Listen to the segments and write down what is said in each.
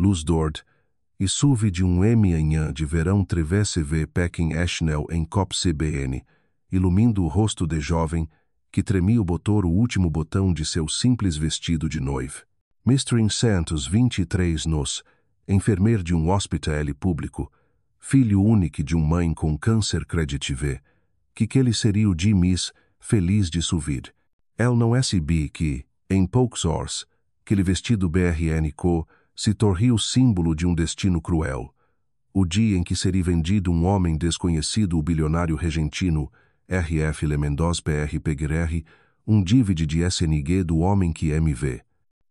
luz d'ord, e suve de manhã de verão trevesse-v Peking Ashnell em cop CBN, ilumindo o rosto de jovem, que tremia o botor o último botão de seu simples vestido de noiva. Mr. 23 nos, enfermeiro de hospital público, filho único de mãe com câncer creditive, que ele seria o de miss feliz de suvir. El não SB que, em poucos horas, aquele vestido BRNCO se tornou o símbolo de destino cruel. O dia em que seria vendido homem desconhecido o bilionário regentino, RF Le Mendoz PR Peguerre, dívide de SNG do homem que MV.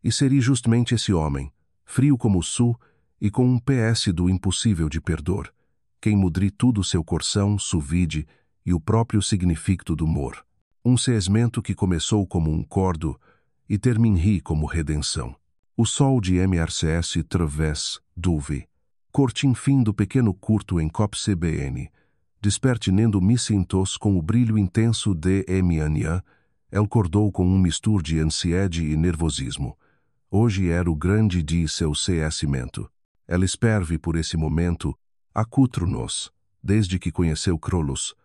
E seria justamente esse homem, frio como o sul e com PS do impossível de perdor, quem mudri tudo seu coração, suvide e o próprio significado do mor. Cesmento que começou como cordo e terminri como redenção. O sol de MRCS través, duve. Cortim fim do pequeno curto em cop CBN, despertinendo missintos com o brilho intenso de manhã, el cordou com mistur de ansiedade e nervosismo. Hoje era o grande dia seu cescimento. Ela esperve por esse momento, acutro-nos, desde que conheceu Crolos,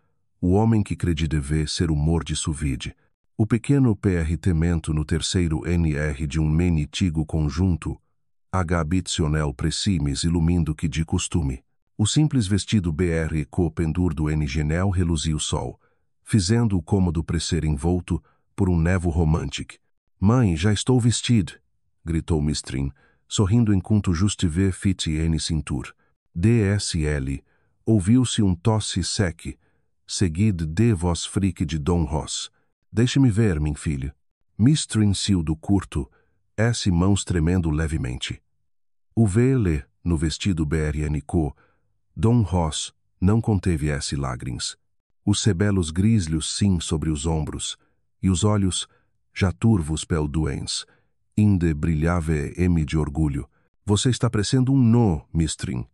o homem que crede dever ser o mor de suvide. O pequeno PRTmento no terceiro NR de menitigo conjunto, H-Bitionel precimes ilumindo que de costume. O simples vestido BR co pendur do NGNel reluzia o sol, fizendo o cômodo parecer envolto por nevo romântico. Mãe, já estou vestido, gritou Mistrin, sorrindo enquanto justive fit N cintur. DSL, ouviu-se tosse seque, seguido de voz frique de Dom Ross. Deixe-me ver, minha filha. Mistrin sil do curto, S mãos tremendo levemente. O VL, no vestido BRNCO, Dom Ross, não conteve S lágrimas. Os sebelos grislhos sim sobre os ombros, e os olhos, já turvos pel doens, inde brilhava M de orgulho. Você está parecendo no, Mistrin.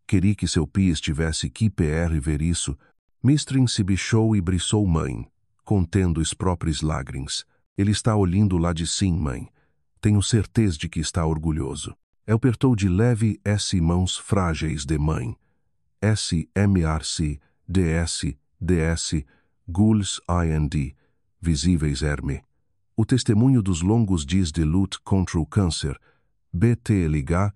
Queri que seu pi estivesse que PR ver isso. Mistrin se bichou e briçou mãe, contendo os próprios lágrimas. Ele está olhando lá de sim, mãe. Tenho certeza de que está orgulhoso. El apertou de leve S mãos frágeis de mãe. SMRC, DS, Gules IND, visíveis Herme. O testemunho dos longos dias de luta contra o câncer, BTLH,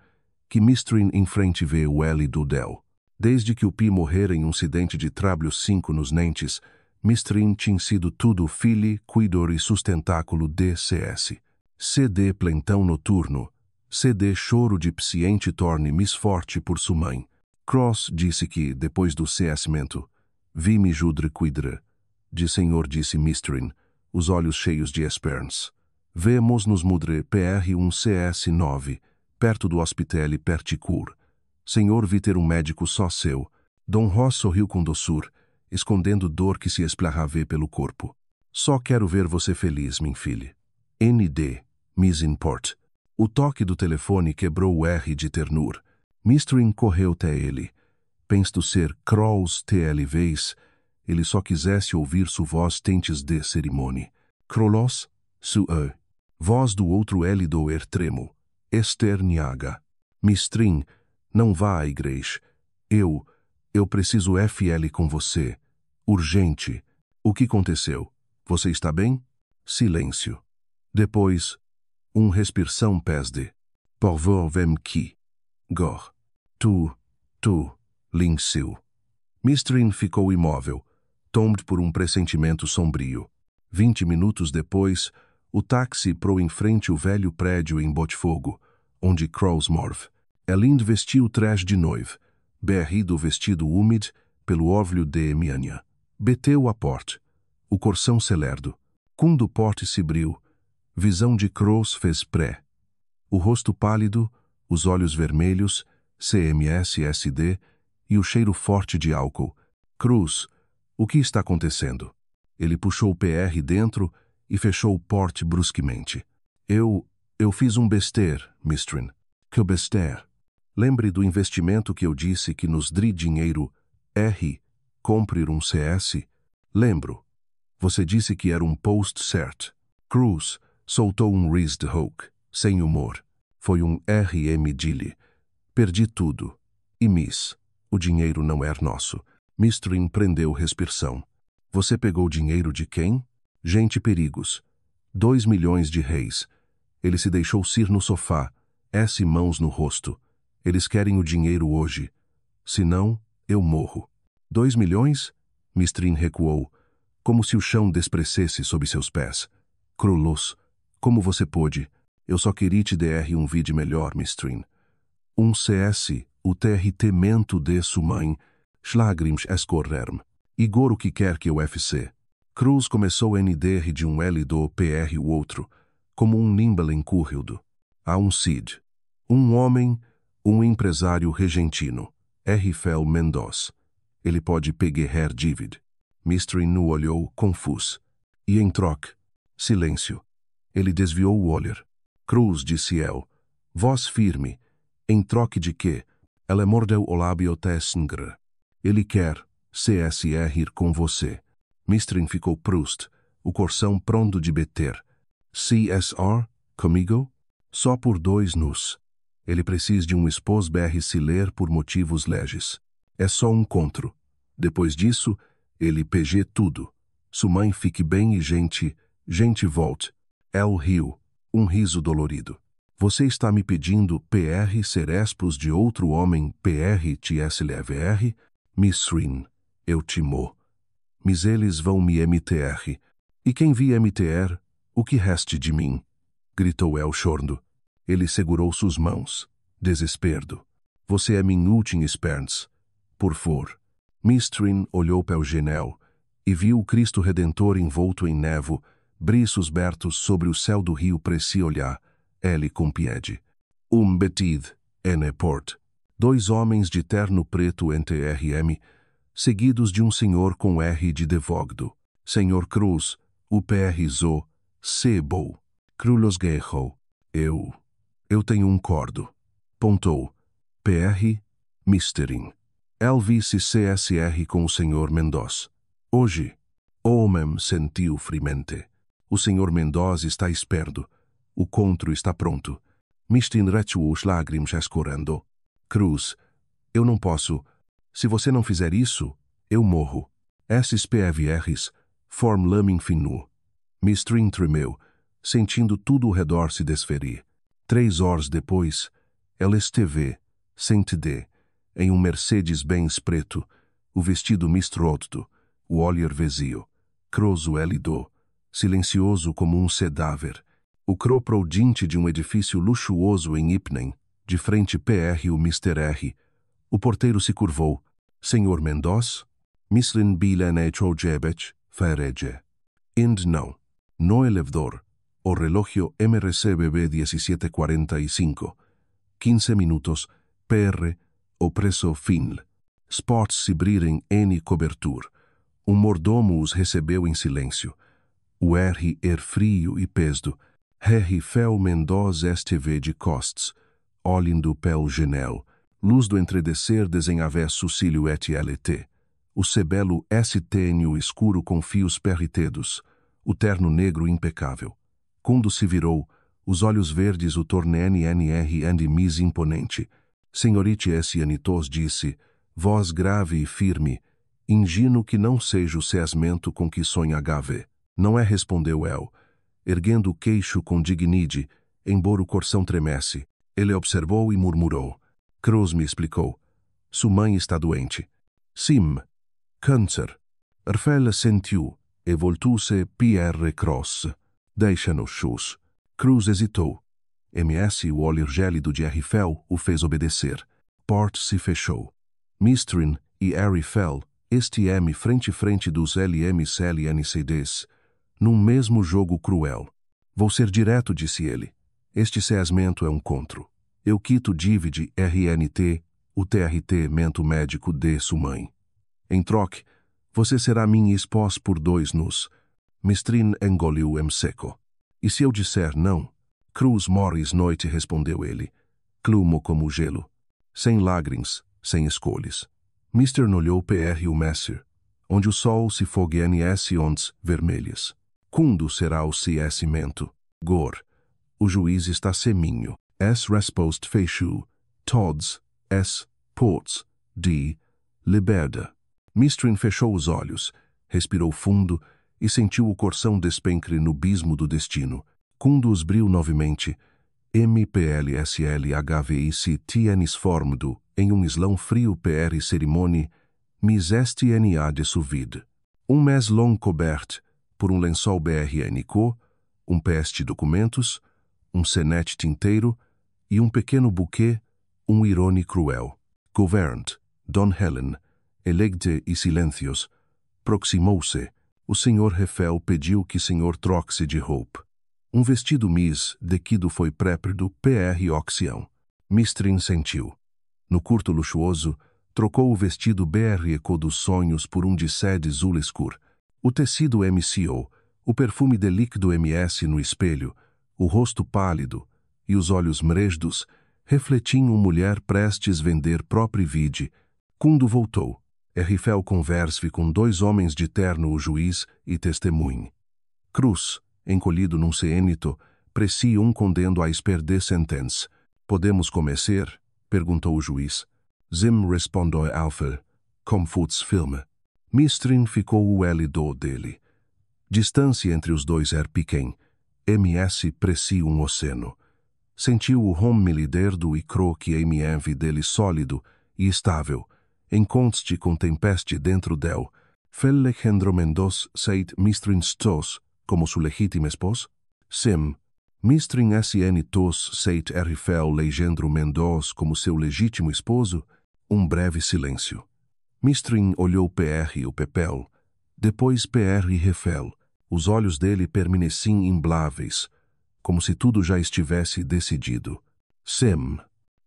que Mistrin em frente vê o L do Del. Desde que o Pi morrera em acidente de trabalho 5 nos nentes, Mistrin tinha sido tudo filho, cuidor e sustentáculo DCS. CD plentão noturno, CD choro de paciente torne misforte por sua mãe. Cross disse que, depois do cescimento, vi-me judre cuidre. De senhor disse Mistrin, os olhos cheios de esperança. Vemos nos mudre PR CS9, perto do hospital Perticur. Senhor vi ter médico só seu. Dom Ross sorriu com doçura, escondendo dor que se esplarrava pelo corpo. Só quero ver você feliz, minha filha. ND, Miss Import. O toque do telefone quebrou o R de ternura. Mistrin correu até ele. Penso ser Krolls TLVs, ele só quisesse ouvir sua voz tentes de cerimônia. Krolos, sua voz do outro L do tremo. Esther Niaga. Mistrin, não vá à igreja. Eu preciso FL com você. Urgente. O que aconteceu? Você está bem? Silêncio. Depois, respiração pesde. Por favor, vem aqui. Gor. Tu, Linsil. Mistrin ficou imóvel, tomado por pressentimento sombrio. 20 minutos depois, o táxi parou em frente ao velho prédio em Botafogo, onde Crows morve. Elind vestiu o traje de noiva, berrido o vestido úmido pelo orvalho de manhã. Beteu a porta. O coração celerdo. Quando o porte se abriu, visão de Crows fez pré. O rosto pálido, os olhos vermelhos, CMS-SD e o cheiro forte de álcool. Cruz, o que está acontecendo? Ele puxou o PR dentro e fechou o porte brusquamente. Eu fiz besteira, Mistrin. Que besteira? Lembre do investimento que eu disse que nos dri dinheiro, compre CS? Lembro. Você disse que era post cert. Cruz soltou riz de hook, sem humor. Foi RM Dille. Perdi tudo. E Miss, o dinheiro não é nosso. Mistrin prendeu respiração. Você pegou o dinheiro de quem? Gente perigos. 2 milhões de reis. Ele se deixou ir no sofá, mãos no rosto. Eles querem o dinheiro hoje. Se não, eu morro. 2 milhões? Mistrin recuou, como se o chão desprecesse sob seus pés. Krulos, como você pôde? Eu só queria te dar um vídeo melhor, Mistrin. CS, o TRT mento de sua mãe, Schlagrims escorrerm. Igor o que quer que o FC. Cruz começou a NDR de um L do PR o outro, como um nimbal encurrildo. Há um Cid. Um homem, um empresário regentino. Fel Mendoz. Ele pode peguer David. Mistrin no olhou, confuso. E em troca, silêncio. Ele desviou o olhar. Cruz disse el. Voz firme. Em troque de quê? Ela mordeu o lábio tesngr. Ele quer CSR com você. Mistrin ficou Proust, o coração pronto de bater. CSR? Comigo? Só por 2 nus. Ele precisa de um esposo BR se ler por motivos legis. É só um contro. Depois disso, ele PG tudo. Sua mãe fique bem e gente volte. El riu, um riso dolorido. Você está me pedindo PR ser expos de outro homem PR TSLVR? Mistrin, eu timo. Mas eles vão me MTR. E quem vi MTR, o que reste de mim? Gritou El chorando. Ele segurou suas mãos. Desesperdo. Você é min última esperança. Por favor. Mistrin olhou para o genel e viu o Cristo Redentor envolto em nevo, briços bertos sobre o céu do rio preci olhar. Ele com piede. Betid, N. Port. 2 homens de terno preto em TRM, seguidos de um senhor com R de devogdo. Senhor Cruz, o PR Zo, Sebo. Krulos Guerro. Eu tenho um cordo. Pontou. PR, Misterin. Elvice CSR com o senhor Mendoz. Hoje, homem sentiu friamente. O senhor Mendoz está esperto. O contro está pronto. Mistin retu os lágrimas escorrendo. Cruz, eu não posso. Se você não fizer isso, eu morro. Esses PVRs, form lamin finu. Mistrin tremeu, sentindo tudo ao redor se desferir. 3 horas depois, ela esteve, sente-de, em um Mercedes-Benz preto, o vestido mistroto, o olhar vazio, croso élido, silencioso como um cedáver, o croproudinte de um edifício luxuoso em Ipnen, de frente PR o Mr. R. O porteiro se curvou. Senhor Mendoz? Mislin bilen Jebet, Fereje. Ind não. No elevador. O relógio MRCBB 17:45. 15 minutos. PR. O preço fin. Spots se brirem N cobertura. Um mordomo os recebeu em silêncio. O R frio e pesdo. Fel Mendoz esteve de costas, olhando pel genel. Luz do entredecer desenhava sucílio et LT. O sebelo estênio escuro com fios perritedos. O terno negro impecável. Quando se virou, os olhos verdes o tornene NR and mis imponente. Senhorite S. Anitos disse, voz grave e firme, ingino que não seja o cesmento com que sonha HV. Não é, respondeu El, erguendo o queixo com dignidade, embora o coração tremesse. Ele observou e murmurou. Cruz me explicou. Sua mãe está doente. Sim. Câncer. Erfel sentiu, e voltou-se Pierre Cross. Deixa-nos chus. Cruz hesitou. MS, o olhar gélido de Erfel, o fez obedecer. Port se fechou. Mistrin e Erfel, frente dos LMCLNCDs, num mesmo jogo cruel. Vou ser direto, disse ele. Este cesmento é um contro. Eu quito divide RNT, o TRT mento médico de sua mãe. Em troque, você será minha esposa por 2 nus. Mistrin engoliu seco. E se eu disser não? Cruz Morris noite, respondeu ele. Clumo como gelo. Sem lágrimas, sem escolhas. Mister olhou PR o Messer, onde o sol se fogue NS ondas vermelhas. Quando será o CS mento? Gor. O juiz está seminho. S respost fechu. Tods. S. Ports, D. Liberda. Mistrin fechou os olhos, respirou fundo e sentiu o coração despencre no bismo do destino. Quando os abriu novamente, MPLSLHVIC tienes formado em islão frio PR cerimônia, mis STNA de suvid. Mês long coberto por lençol BRNCO, peste documentos, senet tinteiro e pequeno buquê, irone cruel. Governed, Don Helen, elegde e silencios, proximou-se. O senhor Refel pediu que senhor troque-se de roupa. Vestido dequido foi prépido PR ocasião. Mistrin sentiu. No curto luxuoso, trocou o vestido BRECO dos sonhos por de sede azul escuro. O tecido MCO, o perfume de líquido MS no espelho, o rosto pálido e os olhos mrejdos refletiam mulher prestes vender próprio vide. Quando voltou, Rifel converse com 2 homens de terno, o juiz e testemunho. Cruz, encolhido num cênito, precia condendo a espera sentença. Podemos começar? Perguntou o juiz. Zim respondeu Alfer, como futs filme. Mistrin ficou o do dele. Distância entre os dois era pequena. MS precia oceano. Sentiu o home liderdo e cro que MV dele sólido e estável, encontre com tempeste dentro del. Felle Mendoz seit Mistrin stos, como su legítimo esposo? Sim. Mistrin SN tos seit Rifel Legendro Mendoz como seu legítimo esposo? Breve silêncio. Mistrin olhou PR o Pepel, depois PR e Refel. Os olhos dele permaneciam imbláveis, como se tudo já estivesse decidido. Sim.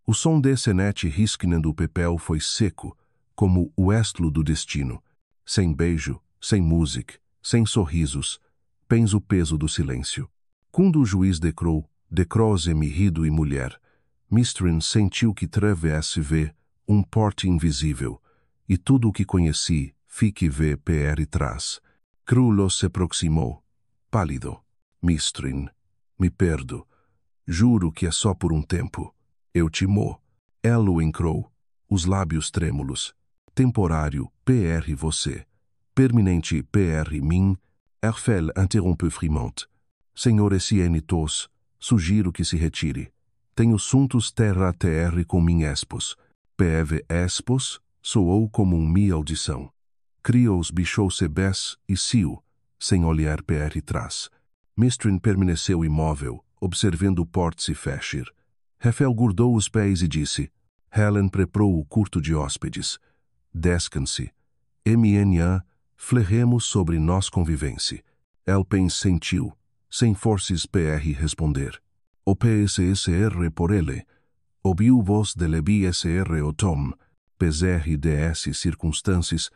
O som de senet risquinen do Pepel foi seco, como o estlo do destino. Sem beijo, sem música, sem sorrisos, pens o peso do silêncio. Quando o juiz decrou rido e mulher, Mistrin sentiu que travesse ver porte invisível, e tudo o que conheci, fique ver PR trás. Crulo se aproximou, pálido. Mistrin, me perdo. Juro que é só por tempo. Eu te mo. Ela o encrou, os lábios trêmulos. Temporário, PR você. Permanente, PR mim. Erfel interrompeu friamente. Senhor SN tos, sugiro que se retire. Tenho assuntos terra a terra com minha espos. PV espos, soou como mi audição. Crios bichou-se bes e siu, sem olhar PR trás. Mistrin permaneceu imóvel, observando o porte se fechar. Refel guardou os pés e disse: Helen preparou o curto de hóspedes. Descanse. MNA, flerremos sobre nós convivência. Elpen sentiu, sem forças PR responder. O PSSR por ele. Ouviu voz de LBSR o Tom, PSR DS circunstâncias,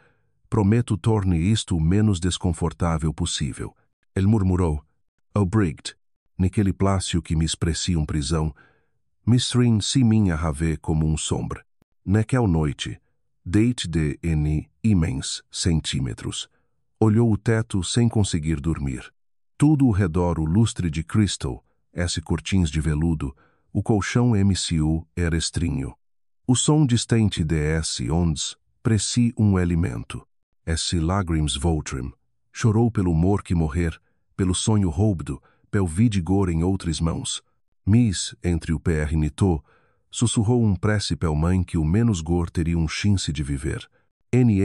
prometo torne isto o menos desconfortável possível. Ele murmurou, Obriged, naquele plácio que me expressia prisão, Mistrin se minha rave como sombra. Naquela noite, date de N imens centímetros, olhou o teto sem conseguir dormir. Tudo ao redor o lustre de cristal, esse cortins de veludo, o colchão MCU era estrinho. O som distante de esse ondes, preci alimento. Esse lágrimas voltrim, chorou pelo humor que morrer, pelo sonho roubdo, pel vidigor em outras mãos. Miss, entre o PR nitô, sussurrou prece pel mãe que o menos gor teria chance de viver.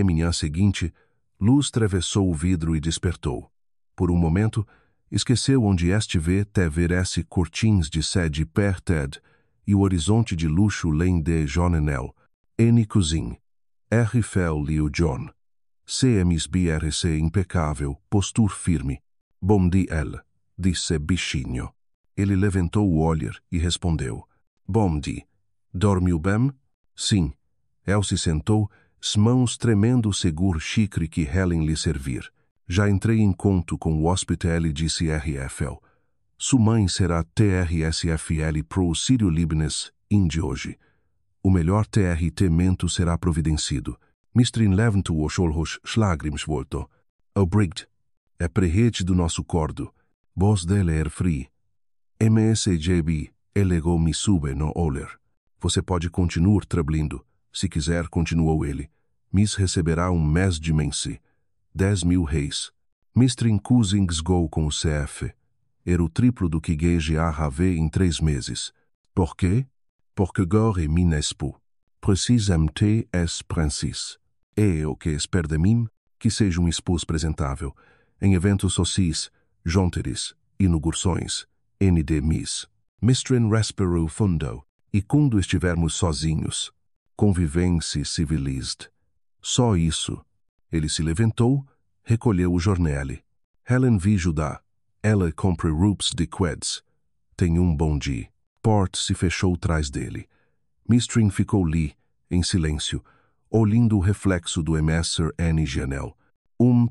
Manhã seguinte, luz travessou o vidro e despertou. Por momento, esqueceu onde estive ver esse cortins de sede per Ted e o horizonte de luxo além de Jonenel. N cozinha. R. Fel e o John. CMSBRC impecável, postura firme. Bom dia, ela, disse bichinho. Ele levantou o olhar e respondeu. Bom dia. Dormiu bem? Sim. El se sentou, as mãos tremendo seguro xicre que Helen lhe servir. Já entrei em conto com o hospital disse RFL. Sua mãe será TRSFL pro Sírio Libnes, de hoje. O melhor TRT-mento será providenciado. Mistrin levantou os olhos schlagrimsvolto. Obriged. É prehete do nosso cordo. Voz dele fri. MSJB elegou me sube no oler. Você pode continuar trabalhando. Se quiser, continuou ele. Miss receberá um mês de mensi. 10.000 reis. Mr. Cousins go com o CF. Era o triplo do que Gage AHV em 3 meses. Por quê? Porque gore min espo. Precisamente es princes. É o que espero de mim, que seja um esposo presentável. Em eventos sociais, jantares, inaugurações, ND Miss. Mr. respirou fundo. E quando estivermos sozinhos, convivência civilized. Só isso. Ele se levantou, recolheu o jornal. Helen vi ajudar. Ela compra roupas de queds. Tem bom dia. Port se fechou atrás dele. Mistrin ficou ali, em silêncio, olhando o reflexo do emesser N. Janel.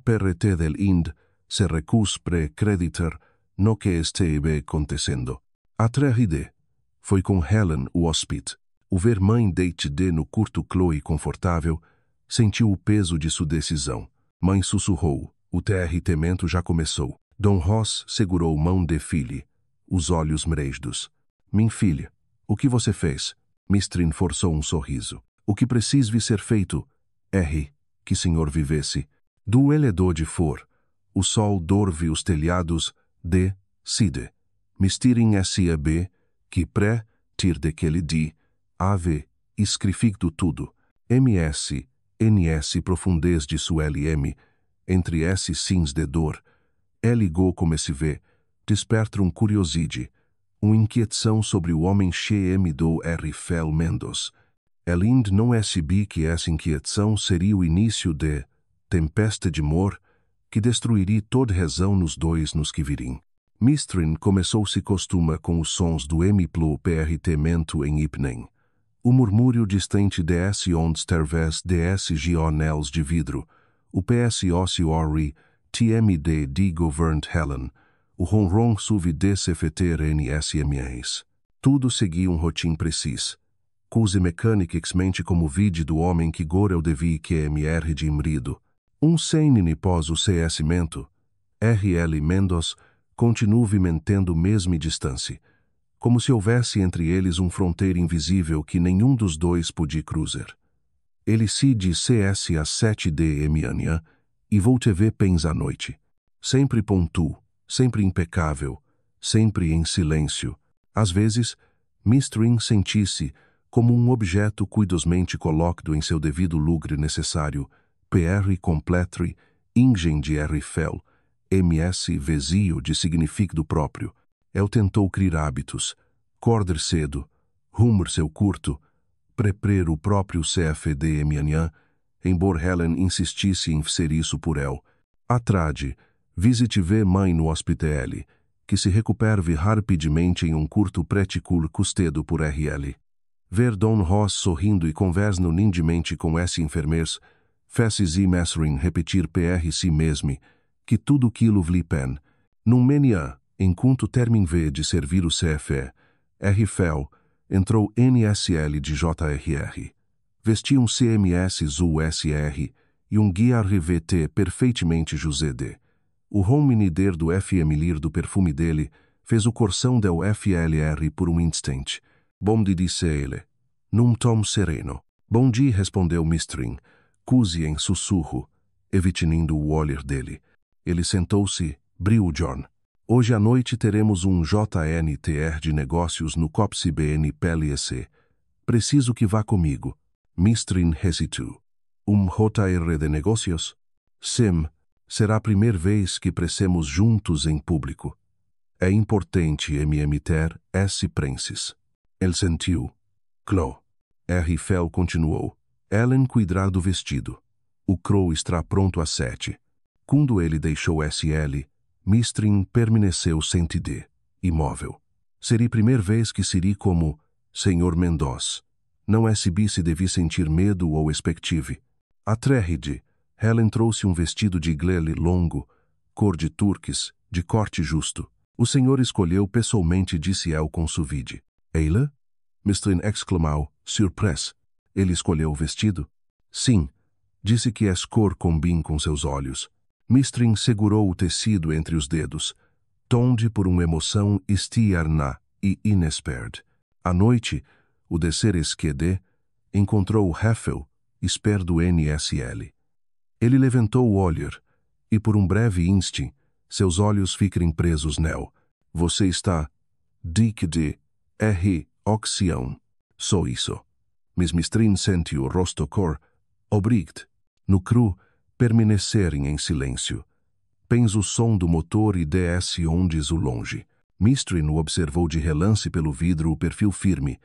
PRT del Ind se recus pre-creditar no que esteve acontecendo. Atrahide. Foi com Helen, o hóspede. O ver mãe deite no curto Chloe confortável, sentiu o peso de sua decisão. Mãe sussurrou. O territemento já começou. Dom Ross segurou mão de filha, os olhos mereidos. Minha filha, o que você fez? Mistrin forçou um sorriso. O que precisa ser feito? R. Que senhor vivesse. Do eledor de for. O sol dorve os telhados de Side. Mistirin S.A.B. Que pré-tir daquele di. Ave. Escrificdo tudo. MS. NS profundez de sua LM. Entre S sims de dor. Ligou como se vê. Desperta curiosidade. Inquietação sobre o homem CM do R. Fel Mendos. Elind não SB que essa inquietação seria o início de tempesta de amor que destruiria toda razão nos dois nos que virim. Mistrin começou se costuma com os sons do M-plo PRT-mento em Ipnen. O murmúrio distante DS onde tervés DSG onels de vidro. O PSOCORI TMD de governed Helen. O ronron suve DCFTR NSMAs. Tudo seguia rotim preciso. Cuse mecânicamente como vide do homem que gora eu devi QMR de imrido. Sem pós o CS-mento. RL Mendos continue mantendo mesma distância. Como se houvesse entre eles fronteira invisível que nenhum dos dois podia cruzar. Ele se de CS a 7D manhã e vou te ver pens à noite. Sempre pontuo, sempre impecável, sempre em silêncio. Às vezes, Mistrin sentisse como objeto cuidosamente colocado em seu devido lugar necessário, PR completre, ingen de R fel, MS vezio de significado próprio. El tentou criar hábitos, corder cedo, rumor seu curto, preprer o próprio CFD manhã, embora Helen insistisse em fazer isso por el. Atrade, visite ver mãe no hospital, que se recupere rapidamente em curto preticul custedo por RL. Ver Don Ross sorrindo e conversando nindamente com esse enfermeiros, fez e Messrin repetir PR si mesmo, que tudo aquilo vli pen. Num manhã, enquanto terminve de servir o CFE, R. Fel, entrou NSL de JRR. Vestia CMS USR e guia RVT perfeitamente José D. O hominider do FMLIR do perfume dele fez o coração del FLR por instante. Bom dia, disse ele. Num tom sereno. Bom dia, respondeu Mistrin, quase em sussurro, evitando o olhar dele. Ele sentou-se, briu John. Hoje à noite teremos JNTR de negócios no COPCBN PLEC. Preciso que vá comigo. Mistrin hesitou. JR de negócios? Sim, será a primeira vez que presemos juntos em público. É importante ter esse prenses. Ele sentiu. Chloe. R. Fel continuou. Ellen cuidará do vestido. O Crow estará pronto às 7. Quando ele deixou SL, Mistrin permaneceu sentide, imóvel. Seria a primeira vez que seria como Senhor Mendoz. Não SB se devia sentir medo ou expective. Atrérride, Helen trouxe vestido de glele longo, cor de turques, de corte justo. O senhor escolheu pessoalmente, disse El com suvide. Eila? Mistrin exclamou, surpresa. Ele escolheu o vestido? Sim. Disse que essa cor combina com seus olhos. Mistrin segurou o tecido entre os dedos, tonde por emoção externa e inesperada. À noite, O descer esquerdo, encontrou Heffel, esper do NSL. Ele levantou o olhar, e por um breve instante, seus olhos ficaram presos nele. Você está... Dick de... Oxião. Só isso. Miss Mistrin sentiu o rosto cor. Obrigado. No cru, permanecerem em silêncio. Pens o som do motor e desce ondes o longe. Mistrin o observou de relance pelo vidro o perfil firme,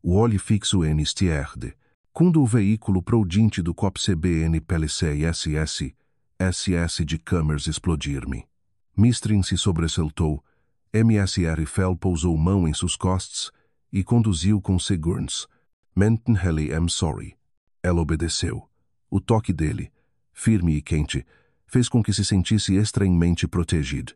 o olho fixo em estierde. Quando o veículo prodinte do COP-CBN PLC SS de Cammers explodir-me. Mistrin se sobressaltou, MSR Fell pousou mão em suas costas e conduziu com segurança. Menten Helly I'm sorry. Ela obedeceu. O toque dele, firme e quente, fez com que se sentisse estranhamente protegido.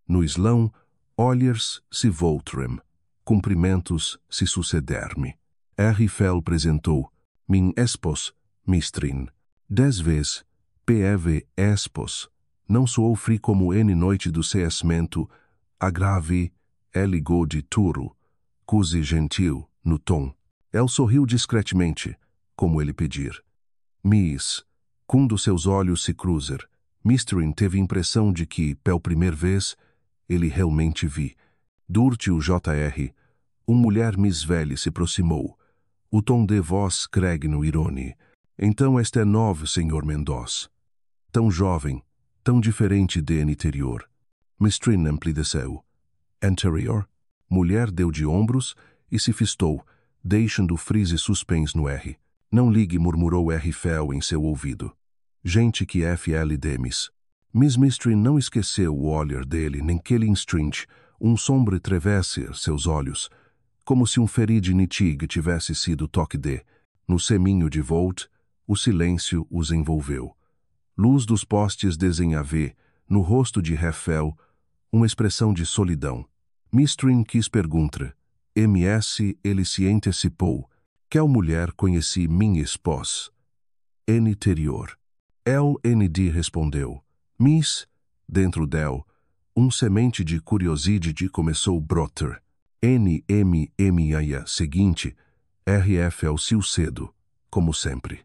No islão, olhars se voltaram, cumprimentos se sucederam. R. Fell apresentou, min espos, Mistrin. 10 vezes, PEV espos. Não sofri como N noite do cessamento, agrave, ligou de turo, cuse gentil, no tom. El sorriu discretamente, como ele pedir. Miss, quando seus olhos se cruzar, Mistrin teve impressão de que, pela primeira vez, ele realmente vi. Durante o JR, mulher Miss Velha se aproximou. O tom de voz cregno irone. Então este é novo, Sr. Mendoza. Tão jovem, tão diferente de interior. Mistrin emplideceu. Anterior? Mulher deu de ombros e se fistou, deixando o frise suspenso no R. Não ligue, murmurou R. Fell em seu ouvido. Gente que FL demis. Miss Mistrin não esqueceu o olhar dele naquele instante, sombra atravessa seus olhos, como se ferido nitig tivesse sido toque de. No seminho de Volt, o silêncio os envolveu. Luz dos postes desenhava, no rosto de Heffel, uma expressão de solidão. Mistrin quis perguntar. MS ele se antecipou. Qual mulher conheci minha esposa? Interior. LND respondeu. Miss, dentro dela, semente de curiosidade começou a brotar. NMMIA seguinte, RFL siu cedo, como sempre.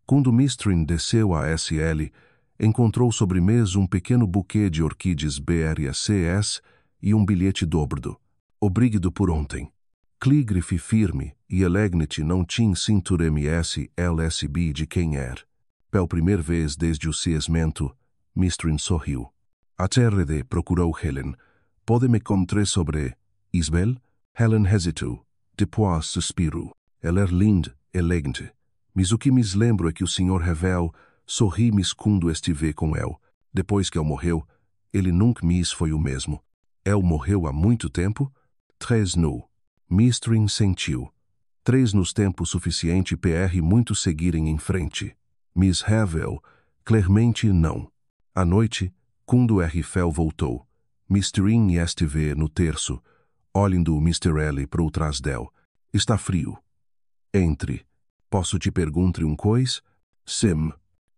Quando Mistrin desceu a SL, encontrou sobre mesa pequeno buquê de orquídeas BRCS e bilhete dobrado. Obrigado por ontem. Clígrafe firme e elegnete não tinha cintura MS LSB de quem era. Pela primeira vez desde o cessamento, Mistrin sorriu. A TRD procurou Helen. Pode-me contar sobre Isabel? Helen hesitou. Depois suspirou. Ela era linda, elegante. Mas o que me lembro é que o Sr. Revel sorri-me quando estive com ele. Depois que ele morreu, ele nunca mais foi o mesmo. Ele morreu há muito tempo? 3 no. Mistrin sentiu. 3 nos tempo suficiente PR muito seguirem em frente. Miss Revel, claramente não. À noite, quando R. Fell voltou, Mistrin estive no terço, olhando o Mr. L para trás dele. Está frio. Entre. Posso te perguntar coisa? Sim.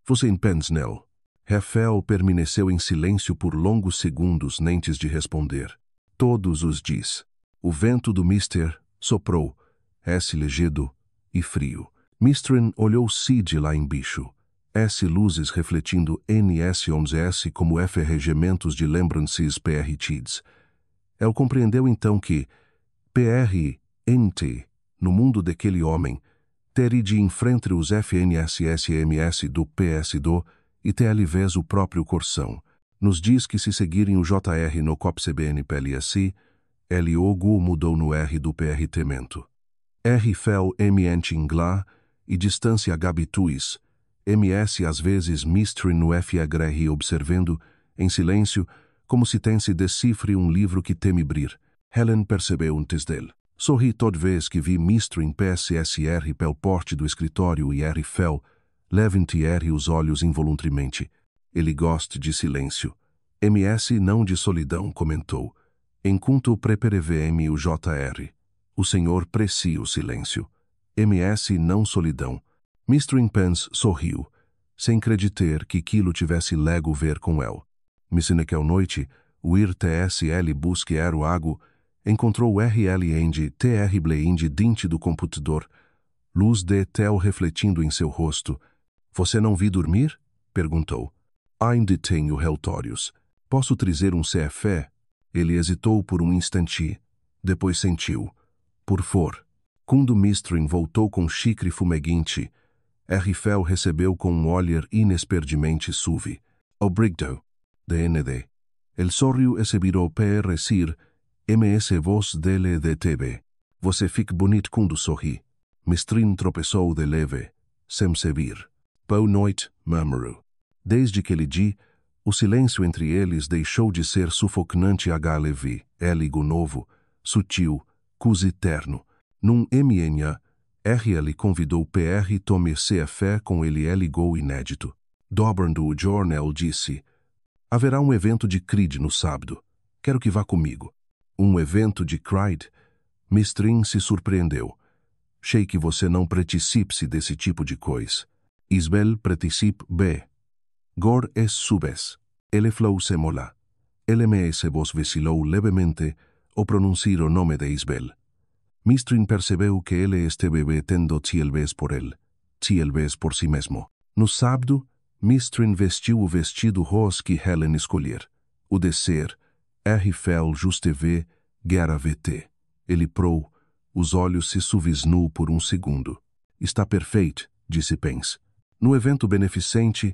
Você pensa nele? Heffel permaneceu em silêncio por longos segundos antes de responder. Todos os dias. O vento do Mister soprou, legido e frio. Mistrin olhou Sid lá em bicho. Luzes refletindo NS11S como regimentos de lembranças PR-TIDs. Ele compreendeu então que PR-NT, no mundo daquele homem, teria de enfrentar os FNSSMS do PS-DO e talvez o próprio Corsão. Nos dias que se seguirem o JR no COP-CBN PLSI, Liogo mudou no R do PR-temento. R fel M Ingla e distância Gabituis, MS às vezes Mistrin no FHR observando, em silêncio, como se tense decifre livro que teme abrir. Helen percebeu antes dele. Sorri toda vez que vi Mistrin PSSR pel porte do escritório e R fel, levante-R os olhos involuntariamente. Ele gosta de silêncio. MS não de solidão, comentou. Enquanto preperevm o JR. O senhor precia o silêncio. MS não solidão. Mistrin Pence sorriu, sem acreditar que aquilo tivesse lego ver com ele. Mas naquela noite, o IR-TSL busque era o água, Encontrou RL End TR Bleend dinte do computador. Luz de tel refletindo em seu rosto. Você não vi dormir? Perguntou. Ainda tenho relatórios. Posso trazer um CFE? Ele hesitou por um instante. Depois sentiu. Por favor. Quando Mistrin voltou com xicre fumeguinte, Rifel recebeu com um olhar inesperdimente suave. Obrigado. DND. El sorriu e se virou para sir, MS voz dele de TV. Você fica bonito quando sorri. Mistrin tropeçou de leve, sem se vir. Boa noite, murmurou. Desde aquele dia, o silêncio entre eles deixou de ser sufocante HLV, éligo novo, sutil, quase terno. Num MNA, RL convidou PR tome CFE com ele ligou inédito. Dobrando o jornal disse, haverá um evento de CRID no sábado. Quero que vá comigo. Um evento de CRID? Mistrin se surpreendeu. Sei que você não participe desse tipo de coisa. Isbel participe B. Gor es subes. Ele falou semola. LMS vos vacilou levemente ao pronunciar o nome de Isbel. Mistrin percebeu que ele esteve tendo talvez por ele, talvez por si mesmo. No sábado, Mistrin vestiu o vestido rosa que Helen escolher. O descer, Rifel justeve, guerra VT. Ele prou, os olhos se suvisnou por um segundo. Está perfeito, disse Pence. No evento beneficente,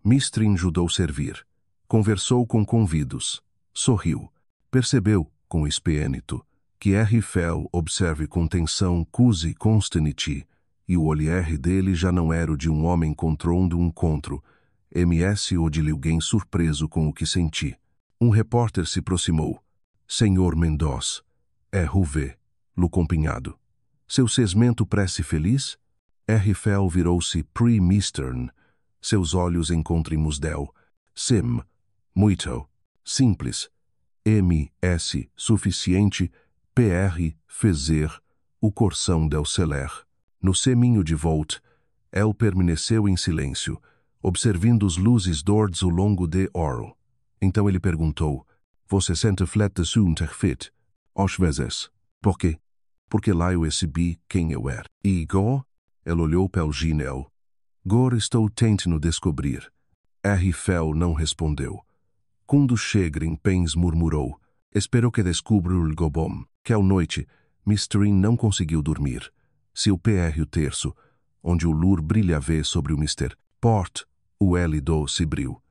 Mistrin ajudou servir. Conversou com convidos. Sorriu. Percebeu, com espírito, que Rifel observe com tensão quase constante, e o olhar dele já não era o de um homem controlando um encontro, MS ou de alguém surpreso com o que senti. Um repórter se aproximou. Senhor Mendoz, RV, lo compinhado. Seu segmento parece feliz? Rifel virou-se pre-Mistern. Seus olhos encontrimos del. Sim, muito. Simples. MS, suficiente. PR, fazer. O coração del celer. No caminho de volta, El permaneceu em silêncio, observando as luzes dordes ao longo de Oro. Então ele perguntou, você sente flat assunto fit? Às vezes. Por quê? Porque lá eu recebi quem eu era. E agora? Ele olhou para o ginel. Agora estou tentando descobrir. Rifel não respondeu. Quando Chegrin Pens murmurou, espero que descubra o bom. Aquela noite, Mistrin não conseguiu dormir. Seu PR o terço, onde o lur brilhava sobre o Mr. Port, o L do se abriu.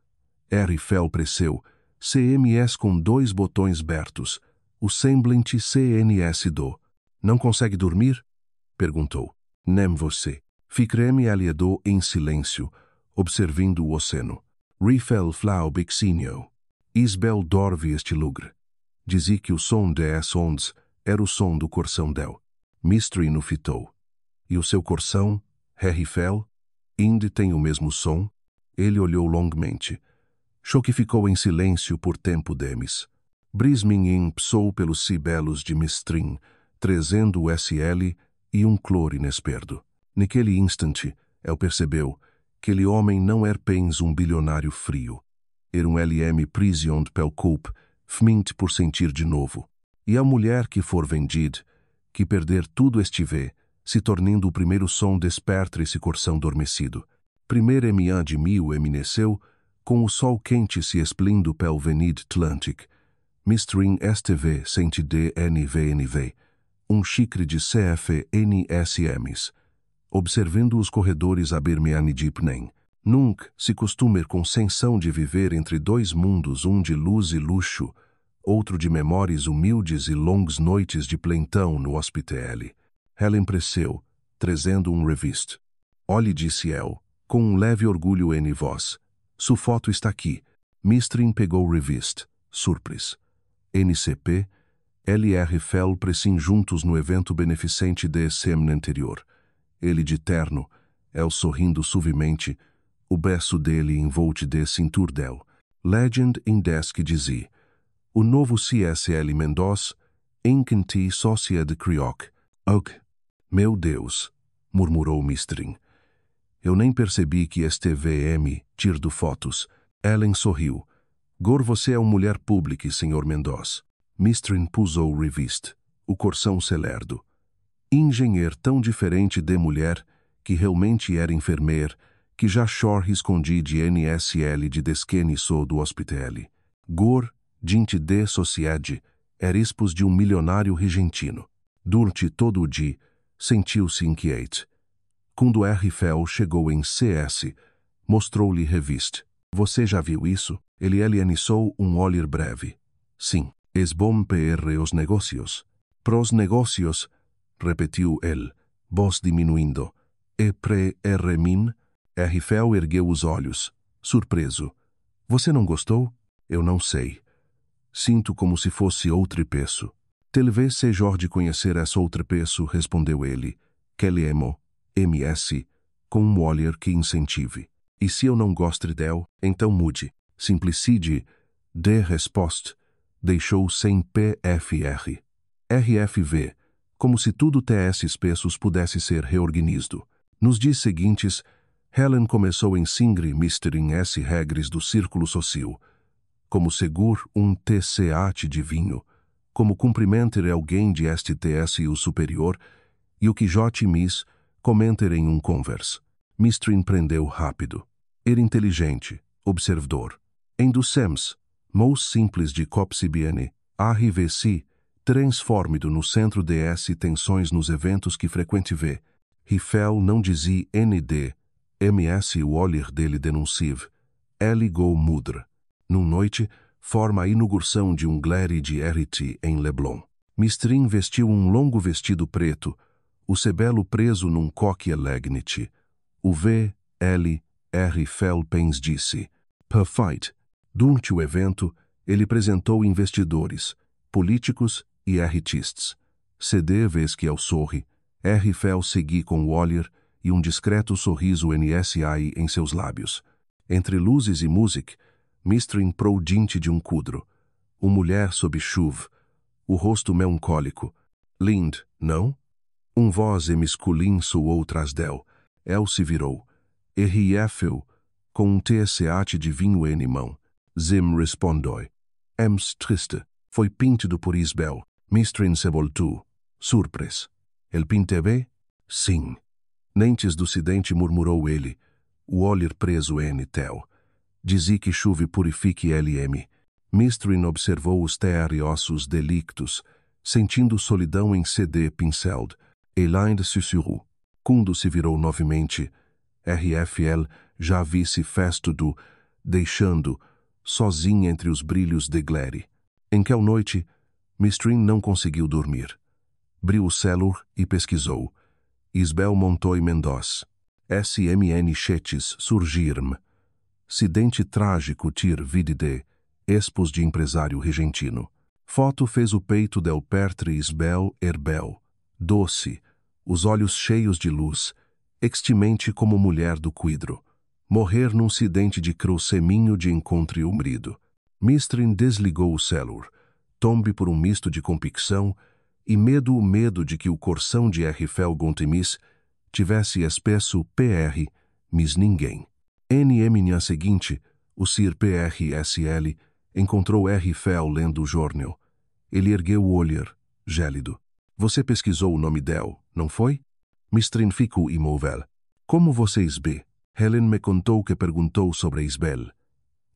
Rifel presseu, CMS com 2 botões abertos, o semblante CNS do. Não consegue dormir? Perguntou. Nem você. Fikreme aliadou em silêncio, observando o oceano. Rifel flau bixinho. Isbel dorve este lugar. Dizia que o som de as ondas era o som do coração del. Mistrin o fitou. E o seu coração, Rifel, ainda tem o mesmo som? Ele olhou longamente. Choque ficou em silêncio por tempo demis. Brismin passou pelos cibelos de Mistrin, trazendo o SL e um cloro inesperdo. Naquele instante, ele percebeu que aquele homem não era apenas um bilionário frio. Era um LM prisioned pel coupe, faminto por sentir de novo. E a mulher que for vendida, que perder tudo estive, se tornando o primeiro som desperta esse coração adormecido. Primeiro MA de mil emineceu, com o sol quente se explindo pel Venid Atlantic. Mistrin STV sente DNVNV, um xicre de CFNSMs. Observando os corredores abermeanidipnem. Nunca se costuma com sensação de viver entre 2 mundos, um de luz e luxo, outro de memórias humildes e longas noites de plentão no hospital. Helen presseu, trazendo um revista. Olhe, disse El, com um leve orgulho em voz. Sua foto está aqui. Mistrin pegou o revista, surprise. NCP, LR Fel pressim juntos no evento beneficente de semana anterior. Ele de terno, El sorrindo suavemente, o beço dele envolto de cintur del. Legend em desk dizia, o novo CSL Mendoz, encanti sócia de Crioc. Ugh, meu Deus, murmurou Mistrin. Eu nem percebi que este VM tirdo fotos. Ellen sorriu. Gor você é uma mulher pública, Sr. Mendoz. Mistrin pusou reviste. O corsão celerdo. Engenheiro tão diferente de mulher, que realmente era enfermeiro, que já chor escondi de NSL de desquene sou do hospital. Gor, dinte de sociedade, era expus de milionário regentino. Durante todo o dia, sentiu-se inquieto. Quando RFL chegou em CS, mostrou-lhe reviste. Você já viu isso? Ele alienizou olhar breve. Sim, es bom para os negócios. Pros negócios, repetiu ele, voz diminuindo. E pre-RMIN? RFL ergueu os olhos, surpreso. Você não gostou? Eu não sei. Sinto como se fosse outro peço. Talvez seja de conhecer essa outra peço, respondeu ele. Kelemo, MS, com olhar que incentive. E se eu não gosto dela, então mude. Simplicide, de resposta, deixou sem PFR. RFV, como se tudo TS espeços pudesse ser reorganizado. Nos dias seguintes, Helen começou em singre mistering S regras do círculo social, como seguro TCAT de vinho, como cumprimentar alguém de STS e o superior, e o que J. Miss comentar em converse. Mistrin prendeu rápido. Era inteligente, observador. Em do SEMS, most simples de COPCBN, RVC, transformido no centro DS tensões nos eventos que frequente vê. Rifel não dizia ND, MS o olhar dele denuncive. Ele go mudra. Num noite, forma a inauguração de glare de RT em Leblon. Mistrin vestiu longo vestido preto, o sebelo preso num coque elegante. O V, L, R. Felpens disse. Perfeito. Durante o evento, ele apresentou investidores, políticos e artistas. CD vez que ao sorri, R. Fel segui com o olhar e discreto sorriso NSI em seus lábios. Entre luzes e música, Mistrin pro dinte de cudro. Mulher sob chuva, o rosto melancólico. Lind, não? Voz masculin soou tras del. El se virou. RFL, com TSAT de vinho em mão. Zim respondeu. Ems triste. Foi pintido por Isbel. Mistrin se voltou. Surpres. El pinteve? Sim. Nentes do acidente murmurou ele. O olhar preso em tel. Dizia que chuve purifique LM. Mistrin observou os ossos delictos, sentindo solidão em CD pincelled. Elaine sussurrou. Quando se virou novamente, RFL já vi-se festo do, deixando, sozinho entre os brilhos de glare. Em que noite, Mistrin não conseguiu dormir. Abriu o celular e pesquisou. Isbel Montoy Mendoz. SMN Chetes surgir-me. Acidente trágico tir vide de, expos de empresário regentino. Foto fez o peito del pertre Isbel Herbel. Doce, os olhos cheios de luz, extimente como mulher do cuidro. Morrer num acidente de cruceminho de encontro umbrido. Mistrin desligou o celular, tombe por misto de convicção e medo de que o corsão de RFL Gontemis tivesse espesso PR, mis ninguém. Na seguinte, o Sir PRSL encontrou RFL lendo o jornal. Ele ergueu o olhar, gélido. Você pesquisou o nome dela, não foi? Mistrin ficou imóvel. Como vocês vê? Helen me contou que perguntou sobre Isbel.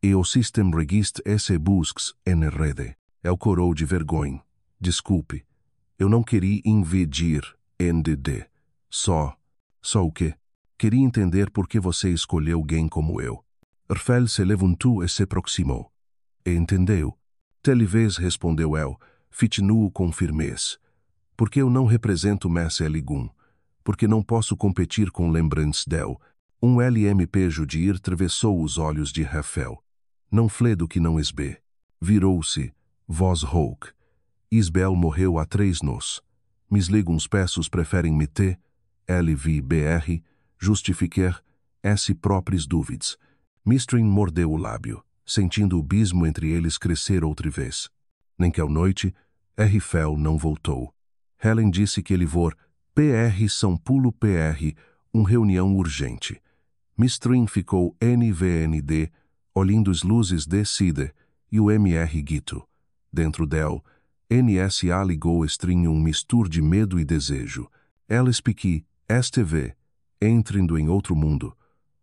E o sistema registra esse busques en rede. El corou de vergonha. Desculpe. Eu não queria invadir NDD. Só o que? Queria entender por que você escolheu alguém como eu. Rfel se levantou e se aproximou. E entendeu? Talvez, respondeu El, fitnuo com firmeza. Porque eu não represento Messi Ligum. Porque não posso competir com lembranças dele. LMP judir travessou os olhos de Rafael. Não fledo que não esbe. Virou-se, voz rouca. Isbel morreu há 3 nos. Misligums peços preferem meter, LVBR, justificar, S próprias dúvidas. Mistrin mordeu o lábio, sentindo o abismo entre eles crescer outra vez. Nem que à noite, RFL não voltou. Helen disse que ele vor PR São Pulo PR, reunião urgente. Mistrin ficou NVND, olhando as luzes de Cida e o MR Guito. Dentro dela, NS ligou estrinho um mistur de medo e desejo. Ela explique, STV, entrando em outro mundo,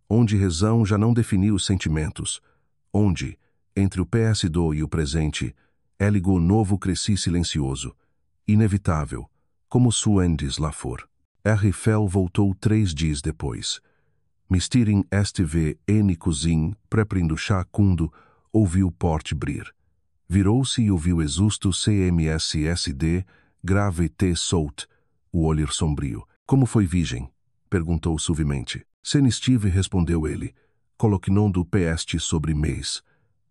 onde razão já não definia os sentimentos, onde, entre o PS2 e o presente, Eligo novo cresci silencioso, inevitável, como suendes lá for. Fel voltou 3 dias depois. Mistirin STV N cozinha, preparando chá cundo, ouviu porte brir. Virou-se e ouviu exusto CMSSD, grave T solt, o olhar sombrio. Como foi virgem? Perguntou suavemente. Senistive respondeu ele, colocando peste sobre mês.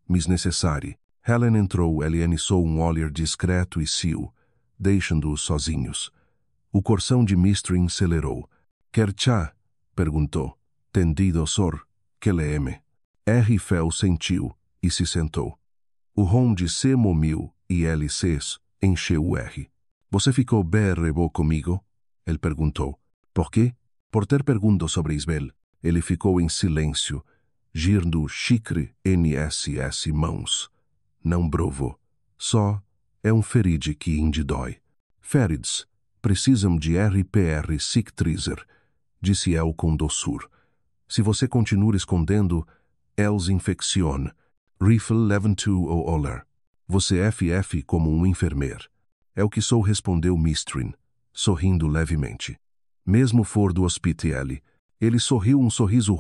Mis necessari. Helen entrou, ele aniçou um olhar discreto e cio, deixando-os sozinhos. O coração de Mistrin acelerou. Quer chá? Perguntou. Tendido sor, que le eme. Fel sentiu e se sentou. O rom de C momiu e ele ses encheu o R. Você ficou berrebo comigo? Ele perguntou. Por quê? Por ter pergunto sobre Isabel. Ele ficou em silêncio, girando xicre NSS mãos. Não brovo. Só é um feride que indidói. Ferids precisam de RPR cicatrizer, disse El com doçura. Se você continuar escondendo, els infeccion. Rifle levantou o olhar. Você FF como um enfermeiro. É o que sou, respondeu Mistrin, sorrindo levemente. Mesmo for do hospital, ele sorriu um sorriso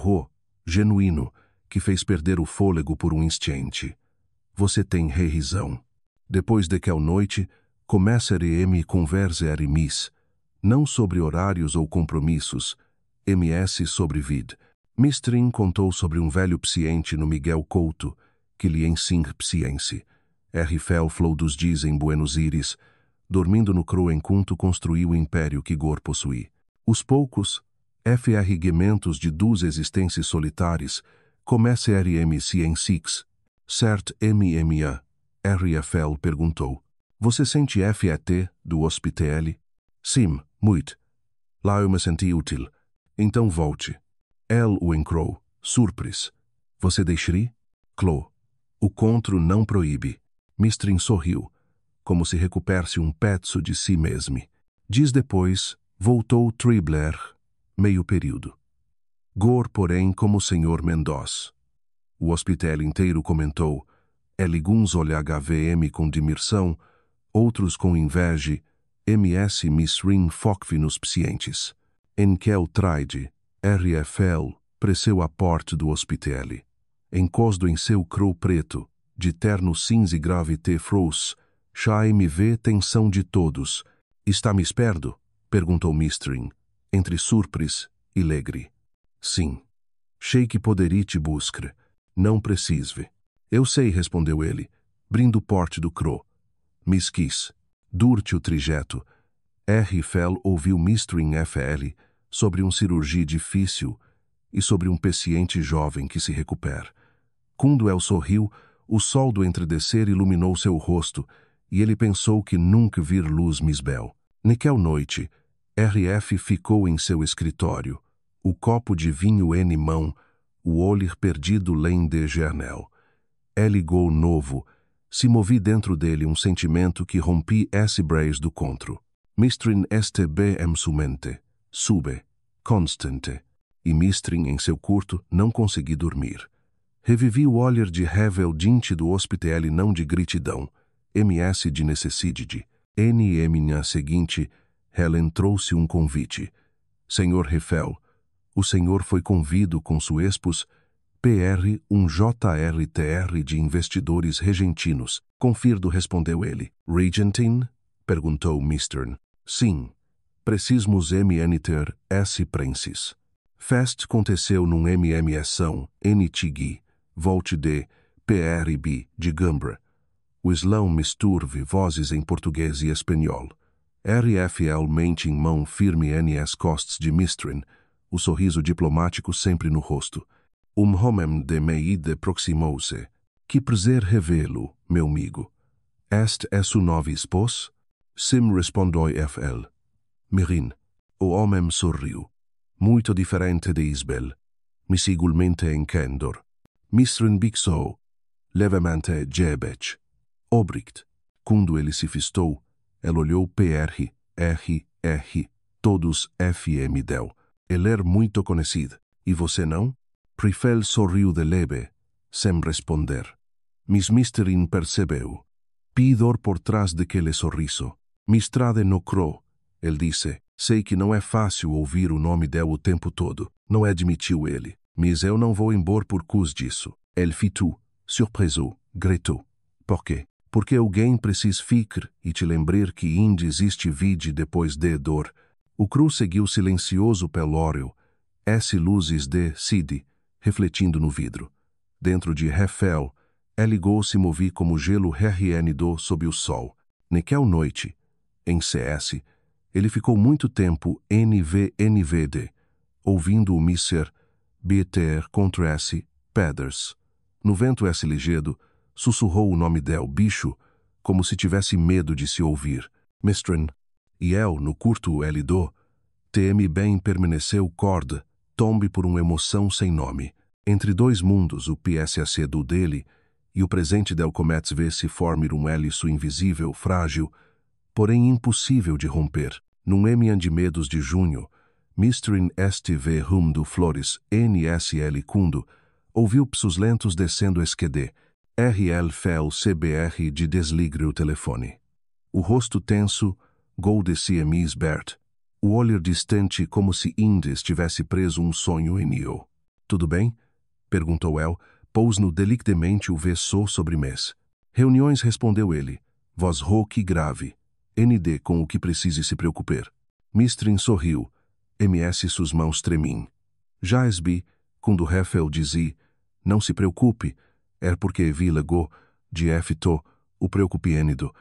genuíno, que fez perder o fôlego por um instante. Você tem razão. Depois daquela noite, começaremos conversar mis, não sobre horários ou compromissos, MS sobre vid. Mistrin contou sobre um velho paciente no Miguel Couto, que lhe ensina ciência. Fel flou dos dias em Buenos Aires, dormindo no cru enquanto construiu o império que Gor possui. Os poucos, arregimentos de 2 existências solitárias, começa RMC em Six. Cert MMA, RFL perguntou. Você sente FAT do hospital? Sim, muito. Lá eu me senti útil. Então volte. El o encrou, surprise. Você deixaria? Clô. O contro não proíbe. Mistrin sorriu, como se recuperasse um pedaço de si mesmo. Dias depois, voltou Tribler, meio período. Gor, porém, como o Sr. Mendoz. O hospital inteiro comentou, alguns olha HVM com admiração, outros com inveja, MS Mistrin foque nos pacientes. Em que o traide, RFL, preseu à porta do hospital. Encosto em seu cru preto, de terno cinza e grave T frouxe, chá MV tensão de todos. Está me esperando? Perguntou Mistrin, entre surprise e alegre. Sim. Sei que poderia te buscar. Não precise. Eu sei, respondeu ele, brindo porte do cro. Miss quis. Durte o trijeto. Fel ouviu Mistrin FL sobre cirurgia difícil e sobre um paciente jovem que se recupera. Quando El sorriu, o sol do entredecer iluminou seu rosto e ele pensou que nunca vir luz misbel. Naquela noite, RF ficou em seu escritório, o copo de vinho em mão, o olhar perdido além de Gernel. Ligou novo, se movi dentro dele um sentimento que rompi esse braço do contro. Mistrin STB sumente, sube, constante, e Mistrin em seu curto não consegui dormir. Revivi o olhar de Hevel diante do hospital e não de gratidão, MS de necessidade. Na seguinte, Helen trouxe um convite. Senhor Refel, o senhor foi convido com sua expos PR um JRTR de investidores regentinos. Confirdo, respondeu ele. Regentin? Perguntou Mistern. Sim. Precismos MNTer S. Prensis. Fest aconteceu num MMSão, NTG, volte de PRB de Gambra. O islão misturve vozes em português e espanhol. RFL mente em mão firme NS Costs de Mistrin, o sorriso diplomático sempre no rosto. Homem de meide proximou-se. Que prazer revê-lo, meu amigo. Este é su novo esposo? Sim, respondeu FL. Mirin. O homem sorriu. Muito diferente de Isabel. Mas igualmente encantador. Mistrin bixou. Levemente jebech. Obricht. Quando ele se fistou, ela olhou PR, R, todos FM del. Ele é muito conhecido. E você não? Prifel sorriu de leve, sem responder. Miss Misterin percebeu. Pidor por trás daquele sorriso. Mistrade no crô. Ele disse, sei que não é fácil ouvir o nome dela o tempo todo. Não admitiu ele. Mas eu não vou embora por causa disso. Ele fitou, surpreso, gritou. Por quê? Porque alguém precisa ficar e te lembrar que ainda existe vida depois de dor. O cru seguiu silencioso pelo óreo, luzes de Cid, refletindo no vidro. Dentro de Rafael, ligou se movia como gelo RNdo sob o sol. Naquela noite, em CS, ele ficou muito tempo NVD, ouvindo o Mr. BTR contra S. Peders. No vento ligeiro, sussurrou o nome del bicho, como se tivesse medo de se ouvir. Mistrin. E el, no curto L-do, TM bem permaneceu corda, tombe por uma emoção sem nome. Entre dois mundos, o PSAC do dele e o presente del comets vê-se formar um hélice invisível, frágil, porém impossível de romper. Num de medos de junho, Mistrin STV rum do Flores NSL Cundo, ouviu psos lentos descendo esquede. RL fel CBR de desligue o telefone. O rosto tenso, gol de Miss Bert. O olhar distante como se ainda estivesse preso um sonho em Neo. Tudo bem? Perguntou El, pôs-no delicadamente o vessou sobre mês. Reuniões, respondeu ele. Voz rouca e grave. ND com o que precise se preocupar. Mistrin sorriu. MS suas mãos tremim. Já esbi, quando Rafael dizia, não se preocupe, porque vi legou, de F-to, o preocupiênido.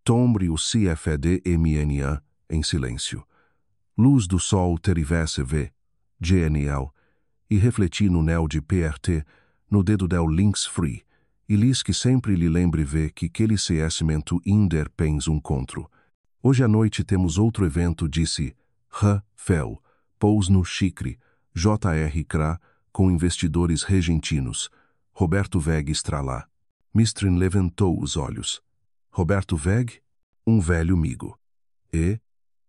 Tombre o CFDMNA em silêncio. Luz do sol terivesse v, GNL, e refleti no nel de PRT, no dedo del links free, e lis que sempre lhe lembre v que aquele conhecimento inder pens contro. Hoje à noite temos outro evento, disse Fel, pous no Chicre, JR Cra, com investidores regentinos. Roberto Weg estralá. Mistrin levantou os olhos. Roberto Weg? Um velho amigo. E?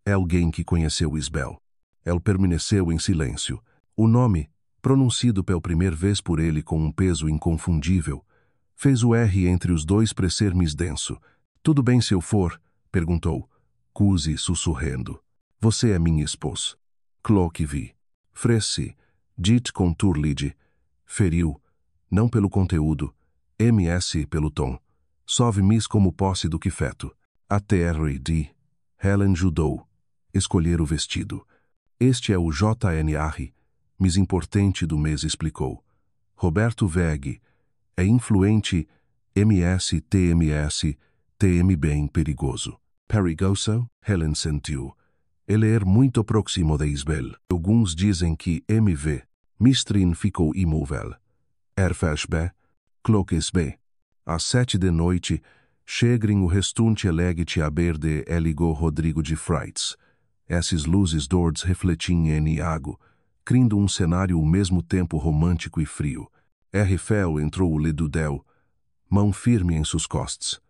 É alguém que conheceu Isbel. Ele permaneceu em silêncio. O nome, pronunciado pela primeira vez por ele com um peso inconfundível, fez o R entre os dois parecer mais denso. Tudo bem se eu for? Perguntou, quase sussurrando. Você é minha esposa. Cló que vi. Fresse, dit com turlide. Feriu, não pelo conteúdo, MS pelo tom. Sove-mis como posse do que feto. ATRD. Helen judou. Escolher o vestido. Este é o JNR, mis importante do mês explicou. Roberto Weg. É influente, TM bem perigoso. Perigoso? Helen sentiu. Ele é muito próximo de Isbel. Alguns dizem que MV. Mistrin ficou imóvel. Erfashbe, cloquesbe. Às 7 da noite, chegrem o restante elegite a de Eligo Rodrigo de Freitas. Essas luzes dordes refletiam em água, criando um cenário ao mesmo tempo romântico e frio. Fel entrou o ledudel, mão firme em suas costas.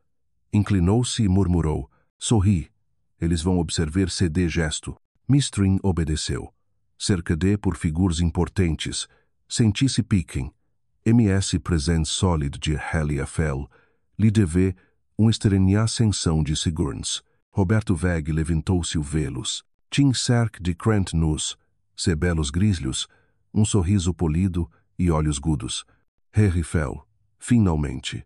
Inclinou-se e murmurou, sorri. Eles vão observar-se de gesto. Mistrin obedeceu. Cerca de por figuras importantes, senti-se piquem. MS presente sólido de Helia Fel, lhe deve estranha ascensão de segurança. Roberto Weg levantou-se o velos. Tinha cerca de crente nus, belos grisalhos, sorriso polido e olhos gudos. Harry Fel, finalmente.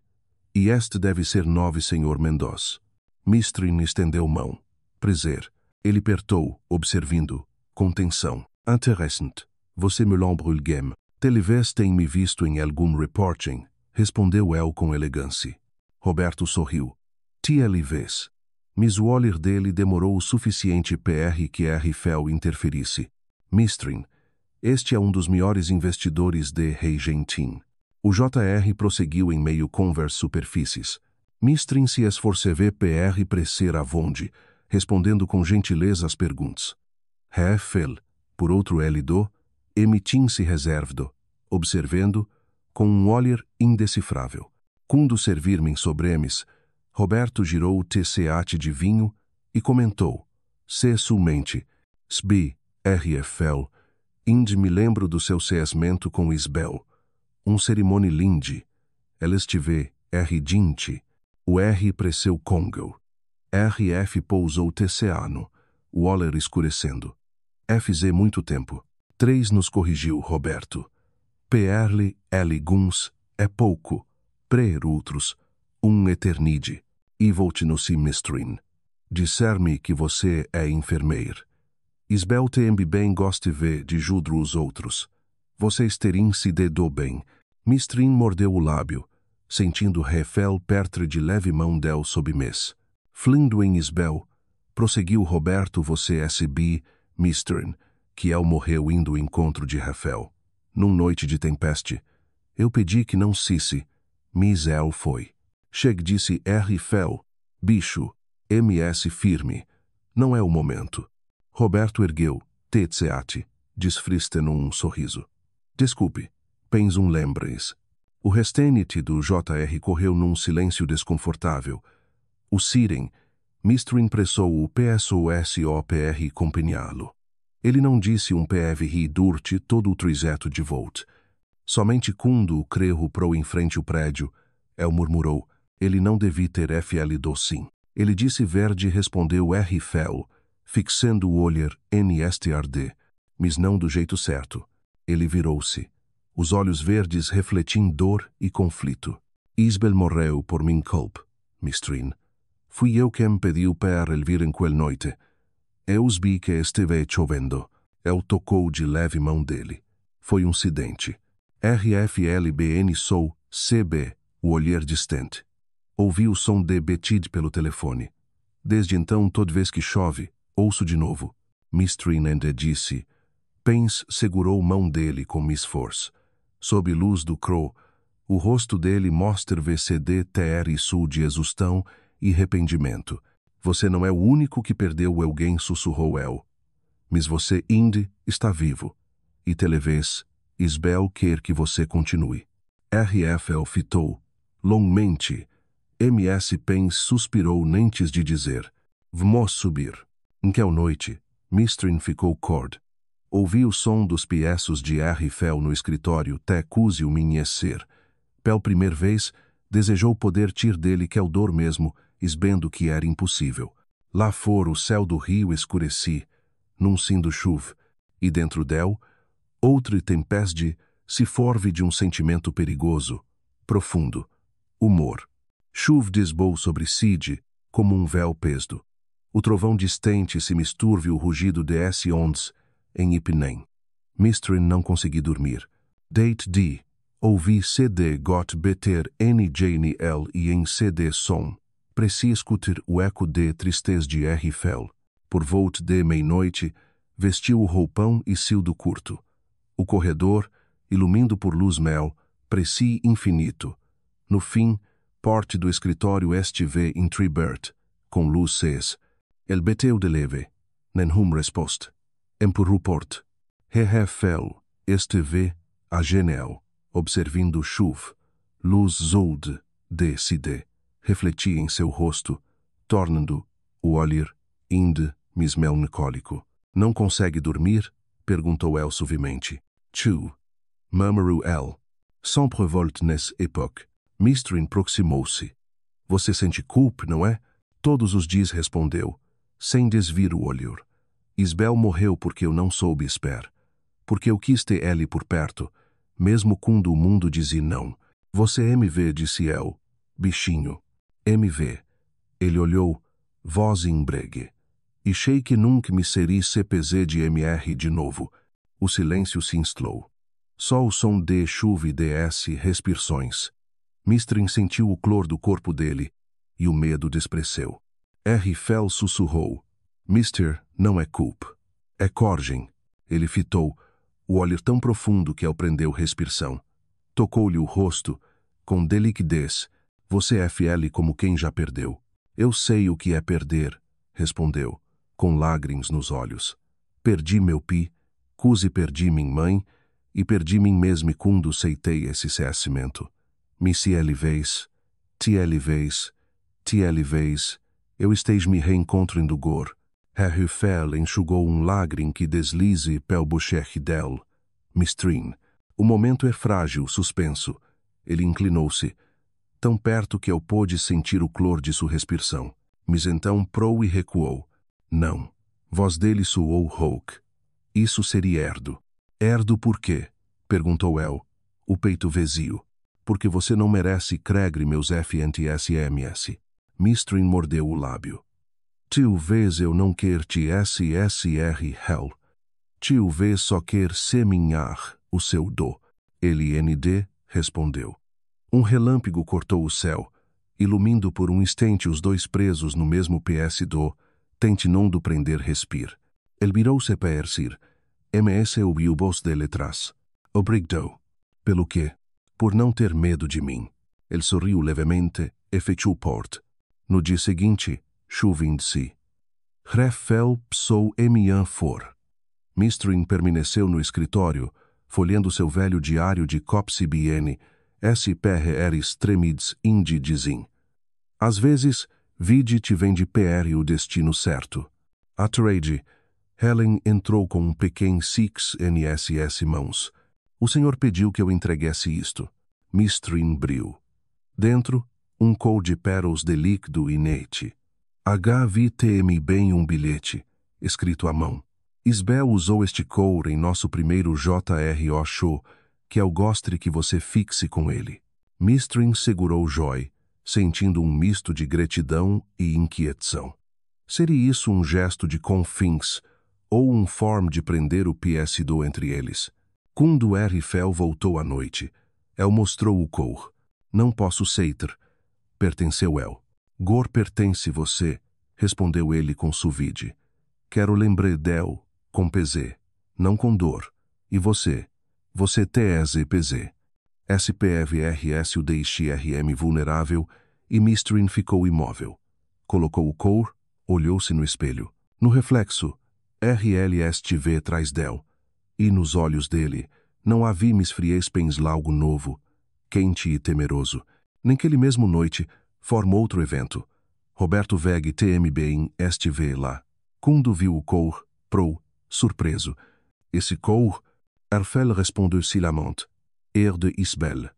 E este deve ser novo senhor Mendoz. Mistrin estendeu mão. Prazer. Ele apertou, observando, com tensão. Interessante. Você me l'embrulguem. Talvez tenha me visto em algum reporting, respondeu El com elegância. Roberto sorriu. Talvez. Mas o olhar dele demorou o suficiente que Fel interferisse. Mistrin, este é um dos maiores investidores de Regentin. O JR prosseguiu em meio conversa superfícies. Mistrin se esforceve precer a vonde, respondendo com gentileza às perguntas. Fel, por outro L-do, emitim-se reservado, observando, com olhar indecifrável. Quando servir-me sobremes, Roberto girou o TCAT de vinho e comentou. Se sumente. Sbi, RFL. Ind me lembro do seu ceasmento com Isbel. Cerimônia linde. Ela estive, R dinte. O R preseu Congo. RF pousou TCAno. Waller escurecendo. FZ muito tempo. 3 nos corrigiu Roberto. PRL, L guns, é pouco. Pre outros. Eternide. E volte-no-se mistrin. Disser-me que você é enfermeir. Isbel tembe bem goste ver de judro os outros. Vocês terim se dedou bem. Mistrin mordeu o lábio, sentindo refel pertre de leve mão del sob mes. Flindo em Isbel, prosseguiu Roberto você SB, Mistrin, que el morreu indo ao encontro de Refel. Num noite de tempeste, eu pedi que não cisse, mas el foi. Cheg disse R. Fel, bicho, MS firme, não é o momento. Roberto ergueu, tceate, desfriste num sorriso. Desculpe, pens lembres. O restante do JR correu num silêncio desconfortável. O Siren, Mistrin pressou o PSOSOPR companhá-lo. Ele não disse PFR durte todo o trizeto de volt. Somente quando o creio pro em frente o prédio, El murmurou, ele não devia ter FL do sim. Ele disse verde respondeu R fel, fixando o olhar NSTRD, mas não do jeito certo. Ele virou-se. Os olhos verdes refletiam dor e conflito. Isbel morreu por min culpa, Mistrin. Fui eu quem pediu para ele vir em quel noite. Eu vi que esteve chovendo. El tocou de leve mão dele. Foi acidente. RFLBN sou, CB, o olhar distante. Ouvi o som de Betid pelo telefone. Desde então, toda vez que chove, ouço de novo. Mistrin ainda disse. Pence segurou mão dele com Miss Force. Sob luz do crow, o rosto dele mostra VCD TR sul de exaustão e arrependimento. Você não é o único que perdeu alguém, sussurrou El. Mas você, Indy, está vivo. E talvez, Isbel quer que você continue. RFL fitou. Longmente. MS Pence suspirou antes de dizer. Vamos subir. Naquela noite, Mistrin ficou cord. Ouvi o som dos piessos de RFL no escritório até quase o amanhecer. Pela primeira vez, desejou poder tir dele que dor mesmo, esbendo que era impossível. Lá fora o céu do rio escureci, num cindo chuva, e dentro del, outra tempeste se forve de sentimento perigoso, profundo, humor. Chuva desbou sobre Cid, como véu pesdo. O trovão distante se misturve o rugido de S-ondes em Ipinem. Mistrin não consegui dormir. Date D. Ouvi CD got beter NJNL e em CD som. Preci escutar o eco de tristeza de R. Fel. Por volta de meia-noite, vestiu o roupão e sildo curto. O corredor, ilumindo por luz mel, preci infinito. No fim, porte do escritório estive em Tribert, com luz ces. El beteu de leve. Nenhum resposta. Empurrou port. R. Fel, estive, a genel, observando chuva. Luz zold, de CD. Refletia em seu rosto, tornando o olhar ainda mais melancólico. Não consegue dormir? Perguntou El suavemente. Tu. Murmurou El. Sempre volte nessa époque. Mistrin proximou-se. Você sente culpa, não é? Todos os dias respondeu, sem desvir o olhar. Isbel morreu porque eu não soube esperar. Porque eu quis ter ele por perto, mesmo quando o mundo dizia não. Você MV, disse El. Bichinho. MV. Ele olhou, voz embregue. E achei que nunca me seria CPZ de MR de novo. O silêncio se instalou. Só o som de chuva e DS respirações. Mistrin sentiu o clor do corpo dele, e o medo despreceu. R. Fel sussurrou. Mister, não é culpa. É coragem. Ele fitou, o olhar tão profundo que ele prendeu respiração. Tocou-lhe o rosto, com delicadez. Você é FL como quem já perdeu. Eu sei o que é perder, respondeu, com lágrimas nos olhos. Perdi meu pi, quase perdi minha mãe, e perdi mim mesmo quando aceitei esse cessamento. Mi se ele vez, Talvez eu esteja me reencontrando Gor. Harry Fell enxugou lágrima que deslize pel bocheche dele. Mistrin. O momento é frágil, suspenso. Ele inclinou-se, tão perto que eu pôde sentir o clor de sua respiração. Mas então prou e recuou. Não. Voz dele soou rouca. Isso seria Erdo. Erdo por quê? Perguntou El, o peito vazio. Porque você não merece cregre meus FNTSMS. Mistrin mordeu o lábio. Talvez eu não quer te SSR hell. Talvez só quer seminhar o seu do. Ele ND respondeu. Relâmpago cortou o céu, iluminando por instante os dois presos no mesmo PS do, tentando prender respir. Ele virou-se para ercir. MS ouviu voz dele atrás. Obrigado. Pelo quê? Por não ter medo de mim. Ele sorriu levemente e fechou a porta. No dia seguinte, chovendo-se. Refel psou emian for. Mistrin permaneceu no escritório, folheando seu velho diário de COPCBN, SPR Extremids Indi dizem. Às vezes, vide te vem de PR o destino certo. A trade, Helen entrou com pequeno Six NSS mãos. O senhor pediu que eu entreguesse isto. Mistrin briu. Dentro, col de pérolas de líquido inerte. HVTM bem bilhete, escrito à mão. Isbel usou este couro em nosso primeiro JRO show, que eu goste que você fixe com ele. Mistrin segurou Joy, sentindo misto de gratidão e inquietação. Seria isso gesto de confins, ou forma de prender o PS do entre eles? Quando R. Fell voltou à noite, El mostrou o couro. Não posso seiter. Pertenceu El. Gor pertence você, respondeu ele com suvide. Quero lembrar del, com PZ, não com dor. E você? Você TSPZ. SPVRS o DXRM vulnerável, e Mistrin ficou imóvel. Colocou o couro, olhou-se no espelho. No reflexo, RLSTV atrás del. E nos olhos dele, não havia misfriez pensar algo novo, quente e temeroso. Naquele mesmo noite, formou outro evento. Roberto Veg TMB em STV lá. Quando viu o couro, prou, surpreso. Esse couro, Arfel respondeu silamente. De Isbel.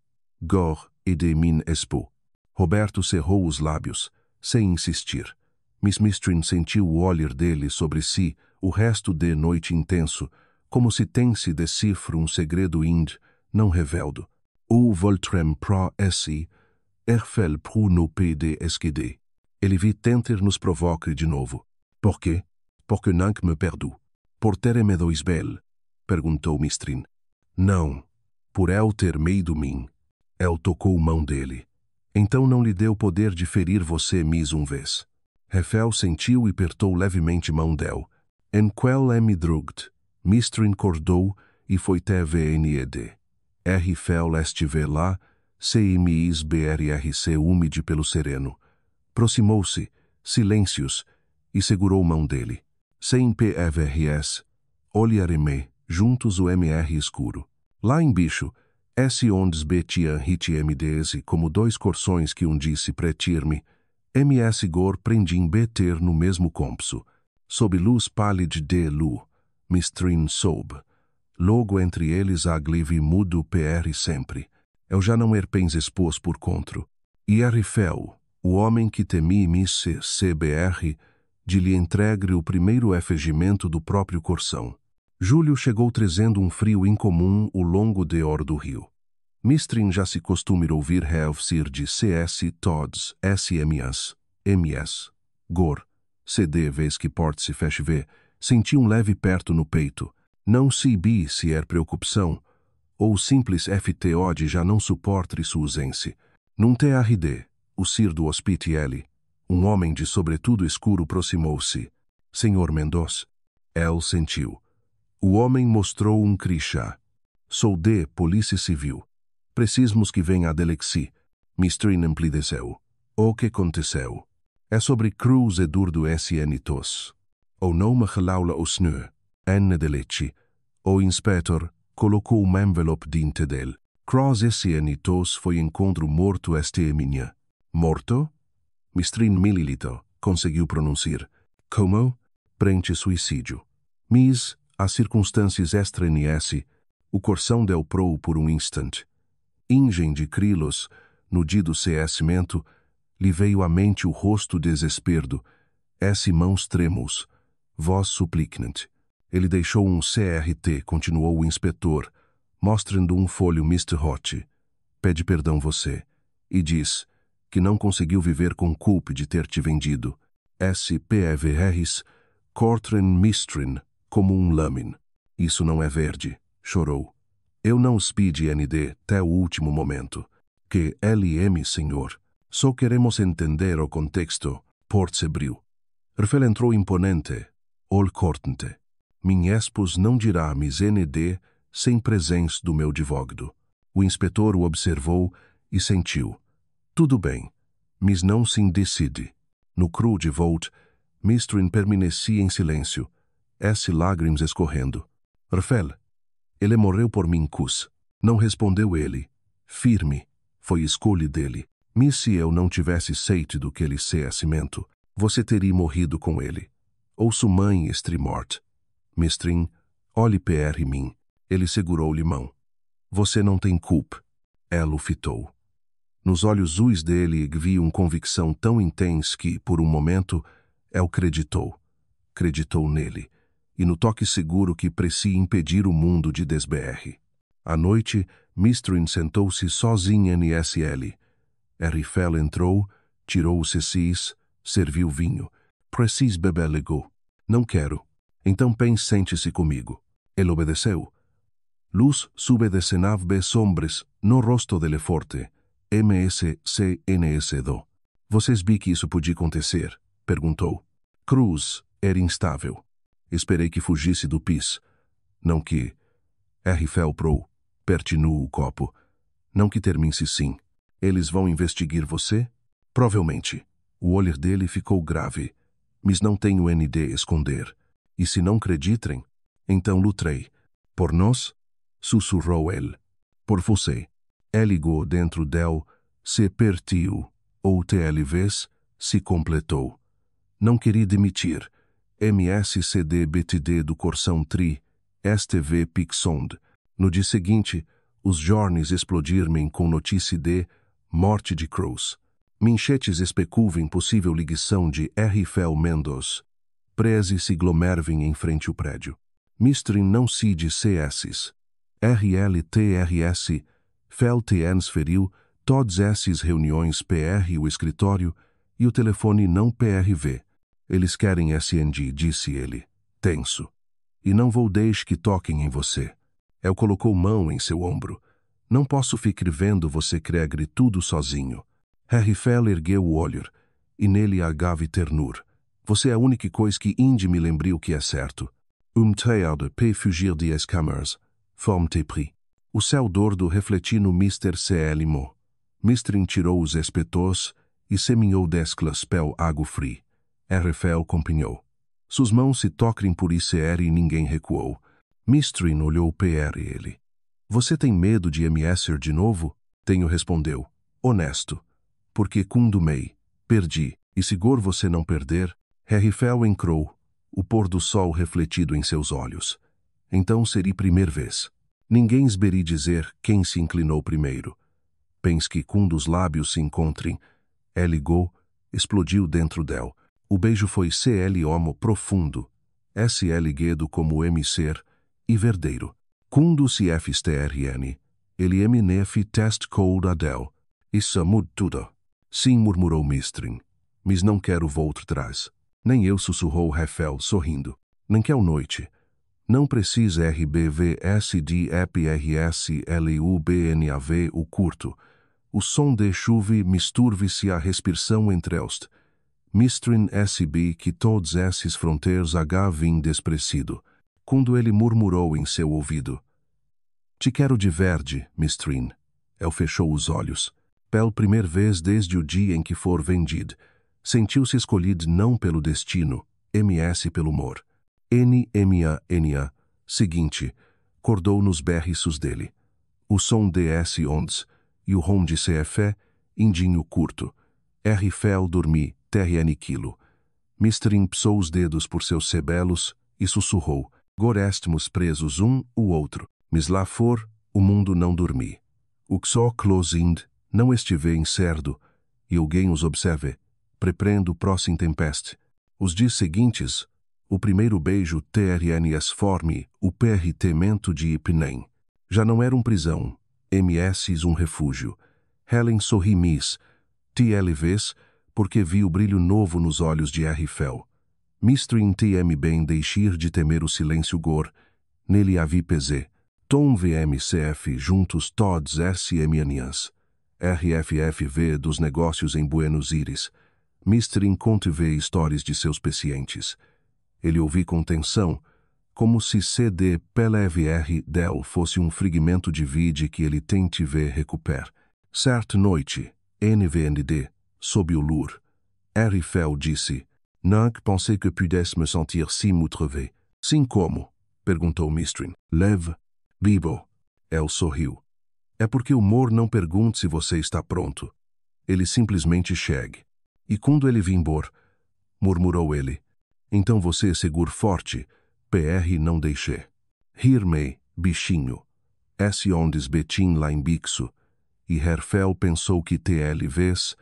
Gor e de min expo. Roberto cerrou os lábios, sem insistir. Miss Mistrin sentiu o olhar dele sobre si o resto de noite intenso, como se tense decifra segredo ind, não revelado. O voltrem pro SI, Erfel pro no PD SQD. Ele vi tentar nos provocar de novo. Por quê? Porque não me perdo. Por ter medo Isbel? Perguntou Mistrin. Não. Por el ter medo mim. El tocou mão dele. Então não lhe deu poder de ferir você mis vez. Refel sentiu e apertou levemente mão del. En quel me drugt. Mistrin cordou e foi TVNED. R. Fel estive lá, CMIs BRRC úmide pelo sereno. Proximou-se, silêncios, e segurou mão dele. Sem PVRS, olhareme, juntos o MR escuro. Lá em bicho, S ondes betian hit MDs como dois corções que disse pretir-me, MS Gor prendim beter no mesmo compso, sob luz pálida de lu, Mistrin sob. Logo entre eles a glive mudo PR sempre. Eu já não erpens expôs por contro. E Arifel, o homem que temi miss CBR, de lhe entregue o primeiro efegimento do próprio corção. Júlio chegou trazendo frio incomum o longo de hor do rio. Mistrin já se costuma ouvir reavsir de CS, TODS, SMS, MS, GOR, CD vez que porte se feche V, senti leve perto no peito. Não sei se preocupação, ou simples FTO de já não suporte sua ausência. Num TRD, o Sir do hospitiele, homem de sobretudo escuro aproximou-se. Senhor Mendoz. El sentiu. O homem mostrou crixá. Sou de Polícia Civil. Precisamos que venha a Delexi. Mistrin emplideceu. O que aconteceu? É sobre Cruz e Durdo SN Tos. O não me relaula o senhor. N de leite. O inspetor colocou envelope diante dele. Cross SN Tos foi encontro morto este minha. Morto? Mistrin mililiter, conseguiu pronunciar. Como? Prente suicídio. Mis, as circunstâncias estranhece, o coração deu prou por instante. Ingen de crilos, no dia do ceassimento, lhe veio à mente o rosto desesperdo, mãos trêmulos, voz suplicante. Ele deixou CRT, continuou o inspetor, mostrando folho Mr. Hot. Pede perdão você, e diz que não conseguiu viver com culpa de ter te vendido. SPVRs, Cortren Mistrin, como lamin. Isso não é verde, chorou. Eu não speed ND até o último momento. Que LM, senhor. Só queremos entender o contexto, portsebriu. Rfel entrou imponente, cortante. Min espos não dirá mis ND sem presença do meu advogado. O inspetor o observou e sentiu. Tudo bem, mas não se decide. No cru de Volt, Mistrin permanecia em silêncio, lágrimas escorrendo. Rfel, ele morreu por cus. Não respondeu ele. Firme, foi escolha dele. Mas se eu não tivesse aceito aquele ceassimento, você teria morrido com ele. Ou sua mãe estre morte. Mistrin, olhe PR mim. Ele segurou-lhe mão. Você não tem culpa. Ela o fitou. Nos olhos azuis dele vi convicção tão intensa que, por momento, ela creditou. Creditou nele. E no toque seguro que parecia impedir o mundo de desBR. À noite, Mistrin sentou-se sozinha em SL. Rfel entrou, tirou os cessis, serviu vinho. Precis beber legou. Não quero. Então sente-se comigo. Ele obedeceu. Luz sube de cenavbe sombres, no rosto dele forte. MSCNS2. Vocês vi que isso podia acontecer? Perguntou. Cruz era instável. Esperei que fugisse do pis. Não que... Rfel pro. Pertinu o copo. Não que termine-se sim. Eles vão investigar você? Provavelmente. O olhar dele ficou grave. Mas não tenho ND esconder. E se não acreditem, então lutrei. Por nós? Sussurrou ele. Por você. Ligou dentro del, se pertiu, ou TLVs, se completou. Não queria demitir. MSCD BTD do Corsão Tri, STV Pixond. No dia seguinte, os jornais explodiram com notícia de morte de Cruz. Minchetes especulvam possível ligação de Rfel Mendoz. Prese se glomervem em frente ao prédio. Mistrin não se de CS. RLTRS, FEL-TNs feriu, todas essas reuniões PR o escritório e o telefone não PRV. Eles querem SNG, disse ele, tenso. E não vou deixar que toquem em você. El colocou mão em seu ombro. Não posso ficar vendo você cregre tudo sozinho. Rfel ergueu o olho, e nele agave ternura. Você é a única coisa que inde me lembre o que é certo. Teard peut fugir de escammers, forme te pris. O céu dordo refletiu no Mr. CLMO. Mistrin tirou os espetores e seminhou desclas pel água fria. Rfel acompanhou. Suas mãos se tocaram por ICR e ninguém recuou. Mistrin olhou PR ele. Você tem medo de MS de novo? Tenho respondeu. Honesto. Porque cundumei. Perdi. E seguro você não perder? Rfel encrou, o pôr do sol refletido em seus olhos. Então seria primeira vez. Ninguém esberi dizer quem se inclinou primeiro. Pense que quando os lábios se encontrem, ligou, explodiu dentro del. O beijo foi CL homo profundo, SL guedo como ser e verdeiro. Quando se FSTRN, ele MNF test cold adel. Isso muda tudo. Sim, murmurou Mistrin. Mas não quero voltar atrás. Nem eu, sussurrou Rfel, sorrindo. Nem que é noite. Não precisa RBVSDEPRSLUBNAV o curto. O som de chuva misturve-se à respiração entre eles. Mistrin SB que todos esses fronteiros vim desprecido. Quando ele murmurou em seu ouvido. Te quero de verde, Mistrin. El fechou os olhos. Pela primeira vez desde o dia em que for vendido. Sentiu-se escolhido não pelo destino, MS pelo humor. NMA, seguinte, cordou nos berriços dele. O som DS ondes, e o rom de CFE, indinho curto. R. Fel dormi, terre aniquilo. Mistrin psou os dedos por seus sebelos e sussurrou. Gorestmos presos o outro. Mas lá for, o mundo não dormi. O xó closind, não estive incerdo, e alguém os observe. Preprendo próxim tempeste. Os dias seguintes, o primeiro beijo trns forme o perritemento de Ipnem. Já não era prisão, ms refúgio. Helen sorri miss, tlvs, porque vi o brilho novo nos olhos de R. Fel. Mistrin tm bem deixir de temer o silêncio gor, nele havia pz. Tom vmcf juntos todos sm rffv dos negócios em Buenos Aires. Mistrin contive histórias de seus pacientes. Ele ouvi com tensão, como se CD PLVR del fosse fragmento de vide que ele tente ver recuper. Certa noite, NVND, sob o lur, R. Fel disse, Nunc pensei que pudesse me sentir si mutrevé. Sim como? Perguntou Mistrin. Leve, Bibo. El sorriu. É porque o Mor não pergunta se você está pronto. Ele simplesmente chegue. E quando ele vimbor, murmurou ele, então você segure forte, PR não deixe. Rir-me, bichinho. Esse ondes betim lá em bixo. E Herfel pensou que TLVs,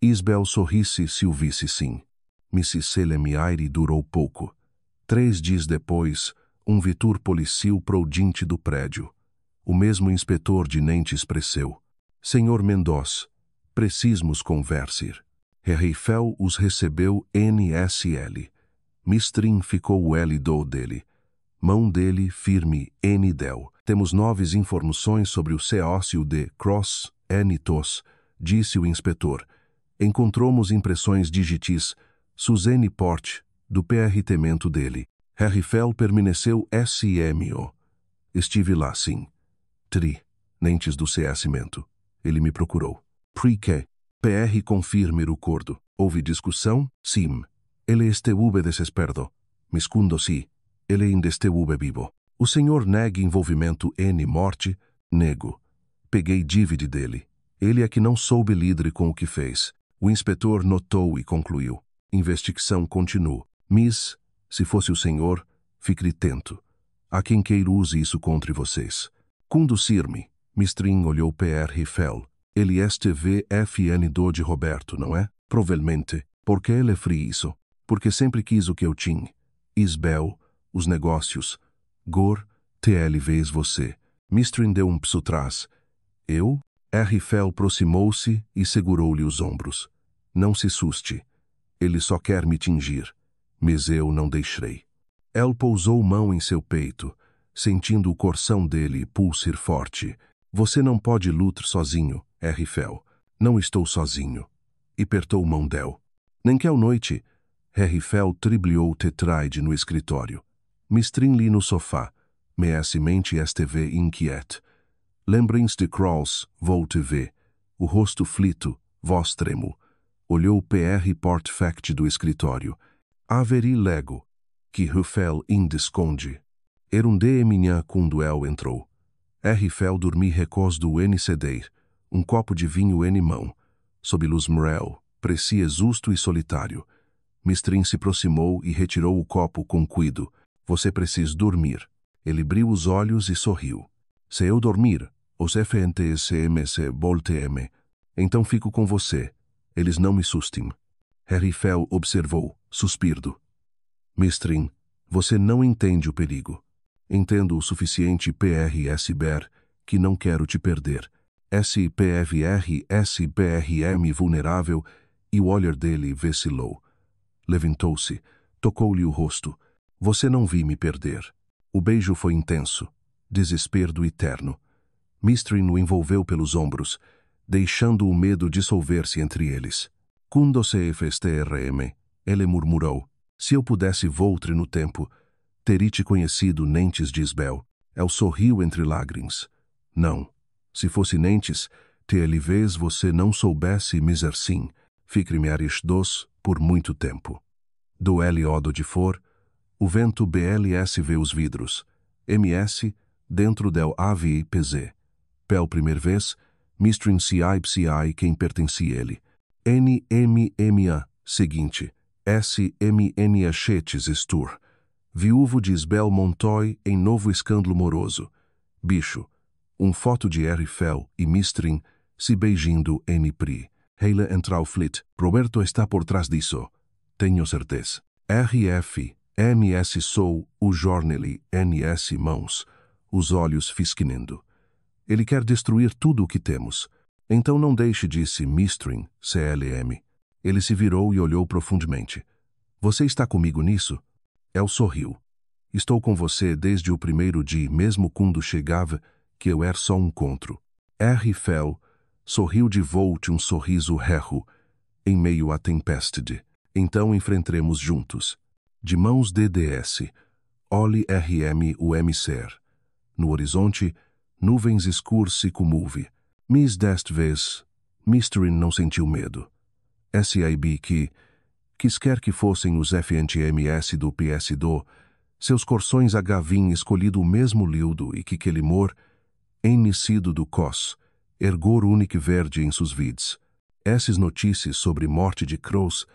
Isbel sorrisse se o visse sim. Mrs. Selemiaire durou pouco. 3 dias depois, viatur policial prodinte do prédio. O mesmo inspetor de Nentes expresseu. Senhor Mendoz, precisamos conversar. Herfel os recebeu NSL. Mistrin ficou o L do dele. Mão dele firme N del. Temos novas informações sobre o ceócio de Cross, Tos, disse o inspetor. Encontramos impressões digitis, Suzanne Port, do perritemento dele. Herfel permaneceu SMO. Estive lá, sim. Nentes do ceassimento. Ele me procurou. Pre-que? PR confirme o cordo. Houve discussão? Sim. Ele esteve desesperado. Miscundo si. Ele ainda esteve vivo. O senhor nega envolvimento N morte? Nego. Peguei dívida dele. Ele é que não soube lidar com o que fez. O inspetor notou e concluiu. Investigação continua. Miss, se fosse o senhor, fique atento. Há quem queira use isso contra vocês. Conduzir-me. Mistrin olhou PR Fel. Ele esteve FN do de Roberto, não é? Provavelmente. Por que ele fez isso? Porque sempre quis o que eu tinha. Isbel, os negócios. Gor, TLVs você. Mistrin deu passo atrás. Eu? R. Fel aproximou-se e segurou-lhe os ombros. Não se assuste. Ele só quer me tingir. Mas eu não deixarei. El pousou mão em seu peito, sentindo o coração dele pulsar forte. Você não pode lutar sozinho, R. Fel. Não estou sozinho. E apertou mão del. Naquela noite, R. Fel tribliou tetraide no escritório. Mistrin-lhe no sofá. Meacemente esteve inquieto. Lembrem-se de Crawls, vou te ver. O rosto flito, voz tremo. Olhou o PR Portfact do escritório. Haveri lego, que Rufel indesconde. Era de manhã quando el entrou. R. Fel dormi recós do NCD, copo de vinho em mão. Sob luz morel, parecia exusto e solitário. Mistrin se aproximou e retirou o copo com cuido. Você precisa dormir. Ele abriu os olhos e sorriu. Se eu dormir, os FNTSMC voltem. Então fico com você. Eles não me sustem. Harry Fel observou, suspirdo. Mistrin, você não entende o perigo. Entendo o suficiente PRSBR que não quero te perder. SPFR, SPRM vulnerável, e o olhar dele vacilou. Levantou-se, tocou-lhe o rosto. Você não vi me perder. O beijo foi intenso, desespero eterno. Mistrin o envolveu pelos ombros, deixando o medo dissolver-se entre eles. Quando se FSTRM, ele murmurou, se eu pudesse voltar no tempo, teria te conhecido Nentes de Isbel. El sorriu entre lágrimas. Não. Se fosse Nentes, talvez você não soubesse miser sim, fique-me dos por muito tempo. Do L.O. de for, o vento BLS vê os vidros. MS, dentro del AVPZ. Pel primeira vez, Mistrin CI quem pertencia ele. NMMA, seguinte, SMN Achetes Stur. Viúvo de Isabel Montoy em novo escândalo moroso. Bicho. Foto de R. Fell e Mistrin se beijando em Pri. Heila Entrauflit. Roberto está por trás disso. Tenho certeza. RF. MS Sou, o Jornali, NS Mãos. Os olhos fisquinando. Ele quer destruir tudo o que temos. Então não deixe, disse Mistrin, CLM. Ele se virou e olhou profundamente. Você está comigo nisso? El sorriu. Estou com você desde o primeiro dia, mesmo quando chegava, que eu era só contro. R. Fell sorriu de volta sorriso rerro, em meio à tempestade. Então enfrentaremos juntos. De mãos DDS. Olhe RM o emisser. No horizonte, nuvens escuras se comovem. Mas desta vez, Mistrin não sentiu medo. SIB que, quisquer que fossem os FNTMS do PS2, seus corações havim escolhido o mesmo liudo e que aquele mor, enicido do cos, ergor único verde em suas vidas. Essas notícias sobre morte de Cross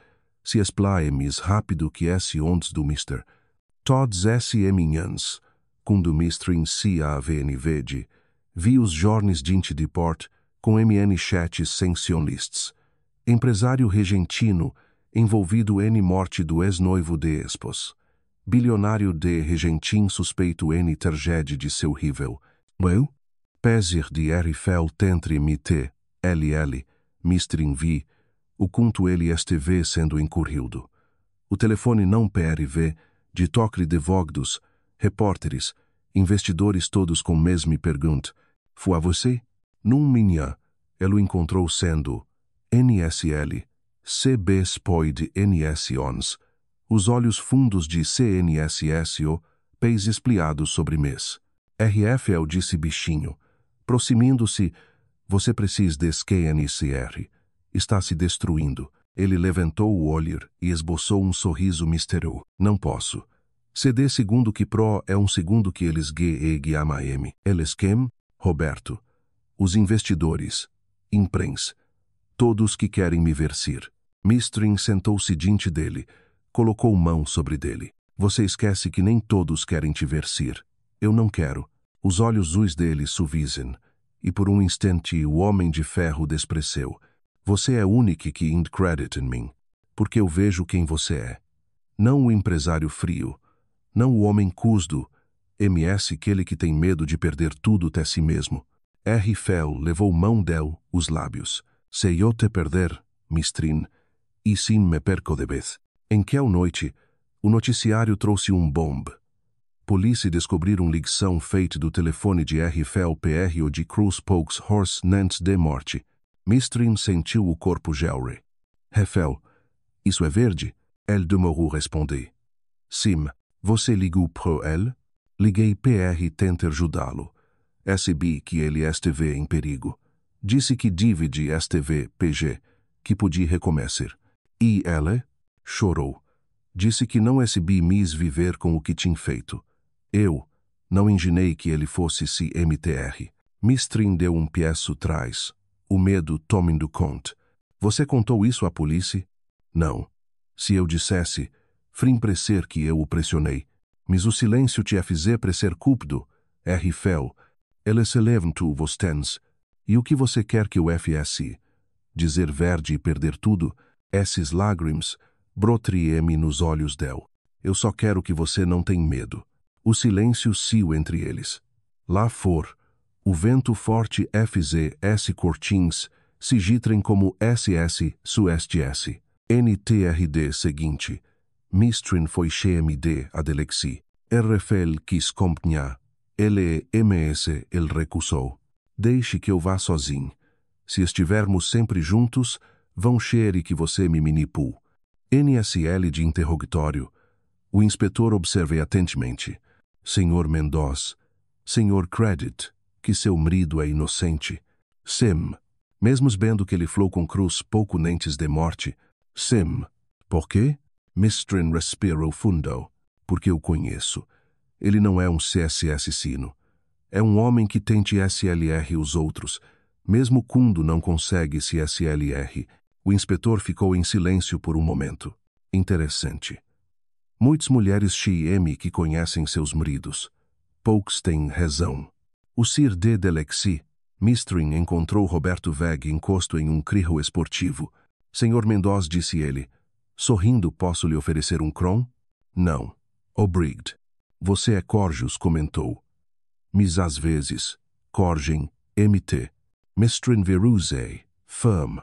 se esplaem mais rápido que esse ondes do Mr. Todos S.M.Nhans, quando Mistrin se avnvede, vi os jornes dinte de port com MN chats sensionlists. Empresário regentino envolvido em morte do ex-noivo de Espos. Bilionário de Regentim suspeito em tragédia de seu rival. Eu? Pesir de R. Fell tentre MT, LL, Mistrin vi, o quanto ele esteve sendo encurrido. O telefone não PRV, de toque de vogdos, repórteres, investidores todos com mesma pergunta. Foi a você? Num minha, ele o encontrou sendo NSL, CB Spoid NS11, os olhos fundos de CNSSO, pés espliados sobre mês. RFL disse bichinho, proximindo-se, você precisa desse QNCR. Está se destruindo. Ele levantou o olhar e esboçou sorriso misterioso. Não posso. CD segundo que pro é segundo que eles GEGAMAM. Eles quem? Roberto. Os investidores. Imprensa. Todos que querem me ver-se. Mistrin sentou-se diante dele. Colocou mão sobre dele. Você esquece que nem todos querem te ver-se. Eu não quero. Os olhos azuis dele suvisem. E por instante o homem de ferro desprezou. Você é o único que incredita em mim, porque eu vejo quem você é. Não o empresário frio, não o homem cusdo, MS aquele que tem medo de perder tudo até si mesmo. R. Fell levou mão dele os lábios. Se eu te perder, Mistrin, e sim me perco de vez. Em que noite, o noticiário trouxe bomb. Polícia descobriram ligação feita do telefone de R. Fell PR ou de Cruz Pokes Horse Nantes de morte. Mistrin sentiu o corpo gelre. Refel, isso é verde? Elle demorou responder. Sim, você ligou pro ele? Liguei PR tenta ajudá-lo. SB que ele esteve em perigo. Disse que divide STV PG, que podia recomeçar. E ela? Chorou. Disse que não SB mis viver com o que tinha feito. Eu não imaginei que ele fosse CMTR. Mistrin deu pieço trás. O medo tomando conta. Você contou isso à polícia? Não. Se eu dissesse, frim parecer que eu o pressionei. Mas o silêncio te fizer parecer cúpido. R. Fell. Ele se levantou vostens. E o que você quer que eu fizesse? Dizer verde e perder tudo? Esses lágrimas brotriem nos olhos dele. Eu só quero que você não tenha medo. O silêncio siu entre eles. Lá for. O vento forte FZS Cortins se gitrem como SS Sueste-S. NTRD seguinte. Mistrin foi CMD Adelexi. RFL quis acompanhar. LMS ele recusou. Deixe que eu vá sozinho. Se estivermos sempre juntos, vão cheire que você me manipule. NSL de interrogatório. O inspetor observei atentamente. Senhor Mendoz. Senhor Credit. Que seu marido é inocente. Sim. Mesmo vendo que ele falou com Cruz pouco antes de morte. Sim. Por quê? Mistrin respirou fundo. Porque eu conheço. Ele não é CSS sino. É homem que tente SLR os outros, mesmo quando não consegue SLR. O inspetor ficou em silêncio por um momento. Interessante. Muitas mulheres XM que conhecem seus maridos. Poucos têm razão. O Sir D. Delexi, Mistrin, encontrou Roberto Veg encosto em um carro esportivo. Senhor Mendoz, disse ele. Sorrindo, posso lhe oferecer um cron? Não. Obrigado. Você é Corjus, comentou. Mas às vezes, Corgem, MT. Mistrin Veruzei, firm.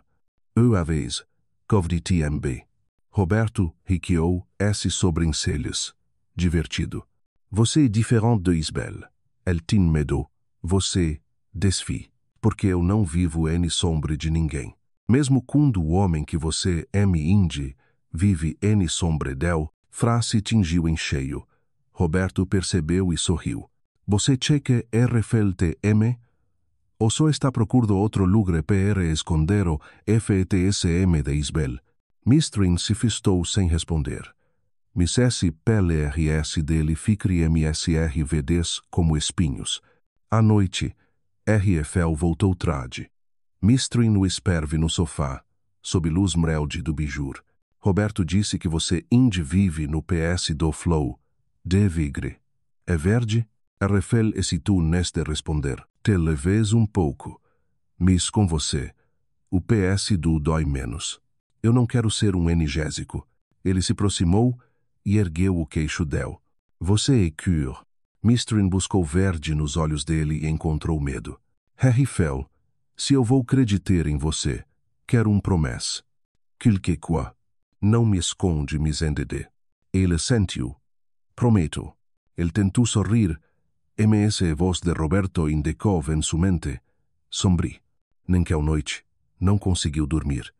Uma vez, Covditmb. Roberto riqueou S sobrancelhas. Divertido. Você é diferente de Isabel. Elle tem medo. Você desfie. Porque eu não vivo em sombra de ninguém. Mesmo quando o homem que você me inde vive em sombra dele, frase tingiu em cheio. Roberto percebeu e sorriu. Você checa RFLTM? Ou só está procurando outro lugar para esconder o FETSM de Isabel? Mistrin se fistou sem responder. Miss S. PLRS dele ficre MSRVDs como espinhos. À noite, RFL voltou trade. Mistrin o esperve no sofá, sob luz mrelde do bijur. Roberto disse que você vive no PS do Flow. De vigre. É verde? RFL hesitou neste responder. Te leves um pouco. Mas com você, o PS do dói menos. Eu não quero ser um enigésico. Ele se aproximou e ergueu o queixo dele. Você é cure. Mistrin buscou verde nos olhos dele e encontrou medo. Harry Fell, se eu vou acreditar em você, quero um promessa. Quelque quoi? Não me esconde, Miss NDD. Ele sentiu. Prometo. Ele tentou sorrir. MS voz de Roberto indicou em sua mente. Sombri. Naquela noite, não conseguiu dormir.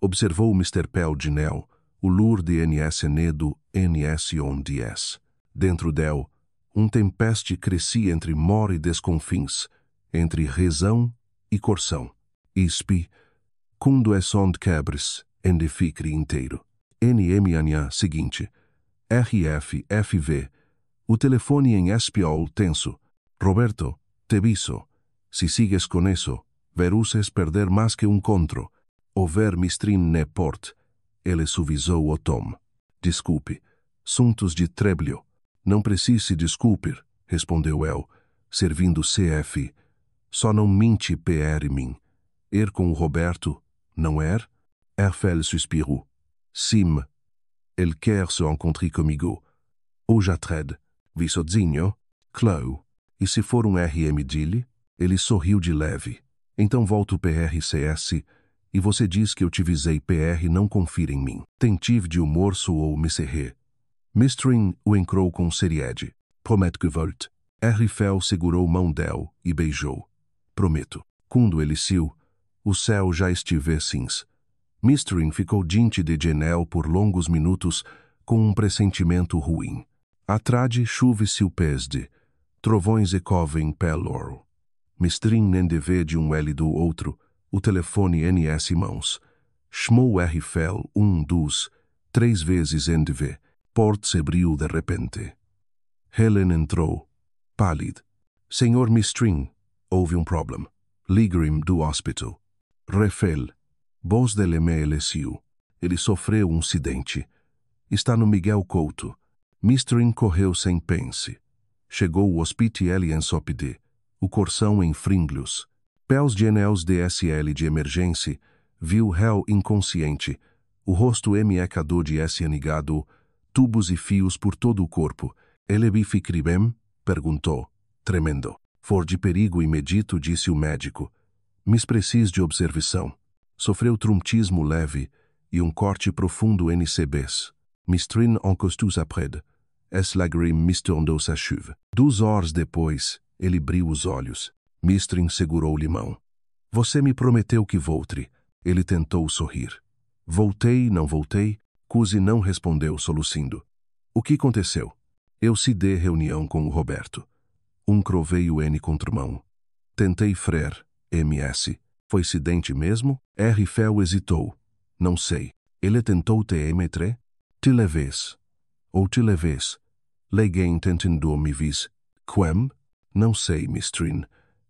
Observou Mr. Pell de Nel, o lur de NS Nedo NS on-DS. Dentro dele, tempeste crescia entre mor e desconfins, entre razão e coração. Ispi, quando é som de quebres, em de ficre inteiro. NM anha seguinte. RF FV. O telefone em espiol tenso. Roberto, te viso. Se sigues com isso, veruses perder mais que contro. O ver Mistrin ne port. Ele suavizou o tom. Desculpe. Suntos de treblio. Não precise desculpir, respondeu ele, servindo CF. Só não mente PR mim. Com o Roberto, não Erfel suspirou. Sim. Ele quer se encontrer comigo. Hoje à trade. Vi sozinho? Claro. E se for RM dele? Ele sorriu de leve. Então volto PRCS e você diz que eu te visei PR não confira em mim. Tentive de humor ou me cerré. Mistrin o encrou com seriedade. Prometo que volte. Fell segurou mão dele e beijou. Prometo. Quando ele siu, o céu já estive cins. Mistrin ficou diante de Janelle por longos minutos com pressentimento ruim. Atrade chuve-se o pesde. Trovões ecovem pelor. Mistrin nem deve de L do outro, o telefone NS mãos. Chamou Fell 2, 3 vezes NDV. Port se abriu de repente. Helen entrou, pálido. Senhor Mistrin, houve problema. Ligue-me do hospital. Refel. Voz dele me LSU. Ele sofreu acidente. Está no Miguel Couto. Mistrin correu sem pense. Chegou o hospital em Sopide. O coração em fringlhos. Pels Janels DSL de emergência. Viu réu inconsciente. O rosto mecado de S anigado. Tubos e fios por todo o corpo. Ele bificribem? Perguntou. Tremendo. For de perigo imediato, disse o médico. Mas preciso de observação. Sofreu traumatismo leve e corte profundo NCBs. Mistrin encostou après. Es lágrime misturou sa chuve. 2 horas depois, ele abriu os olhos. Mistrin segurou o limão. Você me prometeu que volte. Ele tentou sorrir. Voltei, não voltei. Cusi não respondeu solucindo. O que aconteceu? Eu se dei reunião com o Roberto. Croveio N contramão. Tentei frer, MS. Foi acidente mesmo? Fell hesitou. Não sei. Ele tentou TM3? Te leves. Ou te leves. Leguem tentando me vis. Quem? Não sei, Mistrin.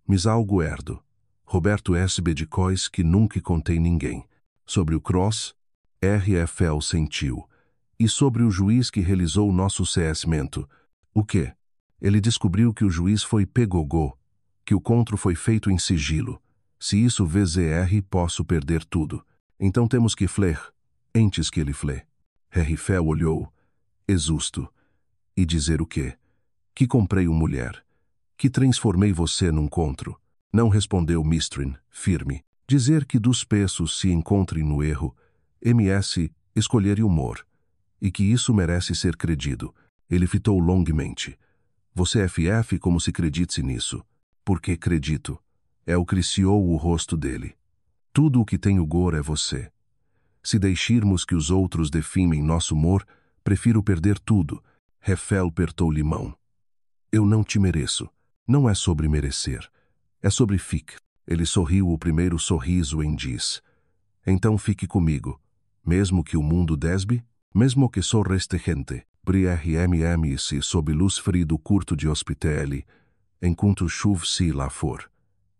Mas algo erdo. Roberto SB de cois que nunca contei ninguém. Sobre o cross, RFL sentiu. E sobre o juiz que realizou nosso cessamento. O quê? Ele descobriu que o juiz foi pegogô, que o contro foi feito em sigilo. Se isso VZR, posso perder tudo. Então temos que fler, antes que ele flê. RFL olhou, exusto, e dizer o quê? Que comprei uma mulher. Que transformei você num contro. Não respondeu Mistrin, firme. Dizer que dos peços se encontrem no erro, MS, escolher humor. E que isso merece ser credido. Ele fitou longamente. Você FF como se credite nisso. Porque acredito. É o criou o rosto dele. Tudo o que tem o gor é você. Se deixirmos que os outros definem nosso humor, prefiro perder tudo. Refel apertou limão. Eu não te mereço. Não é sobre merecer. É sobre fique. Ele sorriu o primeiro sorriso em diz. Então fique comigo. Mesmo que o mundo desbe, mesmo que sou restringente, brrmm-se sob luz frido curto de hospitale, enquanto chuve se lá for.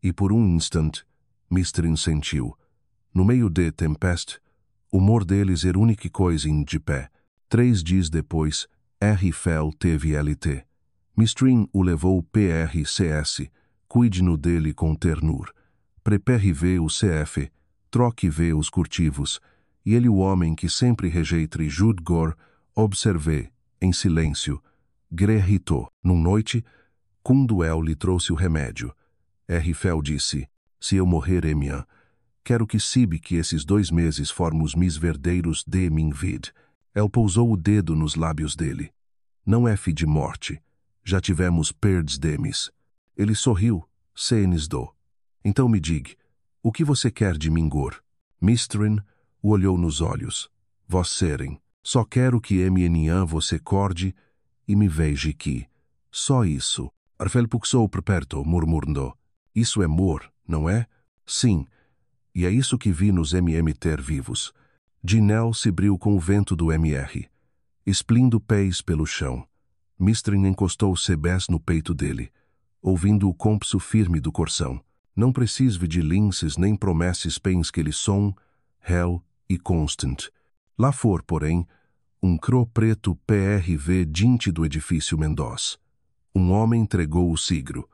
E por um instante, Mistrin sentiu. No meio de tempeste, o humor deles era única coisa em de pé. 3 dias depois, RFL teve LT. Mistrin o levou PRCS, cuide-no dele com ternur. Prepare ver o CF, troque ver os curtivos, e ele o homem que sempre rejeita Judgor, observe, em silêncio, grerritou. Num noite, Kunduel lhe trouxe o remédio. RFL disse, se eu morrer Emian, quero que sibe que esses 2 meses formos mis verdeiros de min vid. El pousou o dedo nos lábios dele. Não é fi de morte. Já tivemos perdes demis. Ele sorriu, senes do. Então me diga, o que você quer de mingor? Mistrin o olhou nos olhos. Vós serem, só quero que MNA você corde e me veja aqui. Só isso. Arfel puxou por perto, murmurando. Isso é mor, não é? Sim. E é isso que vi nos ter vivos. Ginel se abriu com o vento do MR. Explindo pés pelo chão. Mistrin encostou sebés no peito dele, ouvindo o compso firme do corção. Não preciso de linces nem promessas pens que eles são, hell e constant. Lá for, porém, um cro preto PRV diante do edifício Mendoz. Um homem entregou o sigro.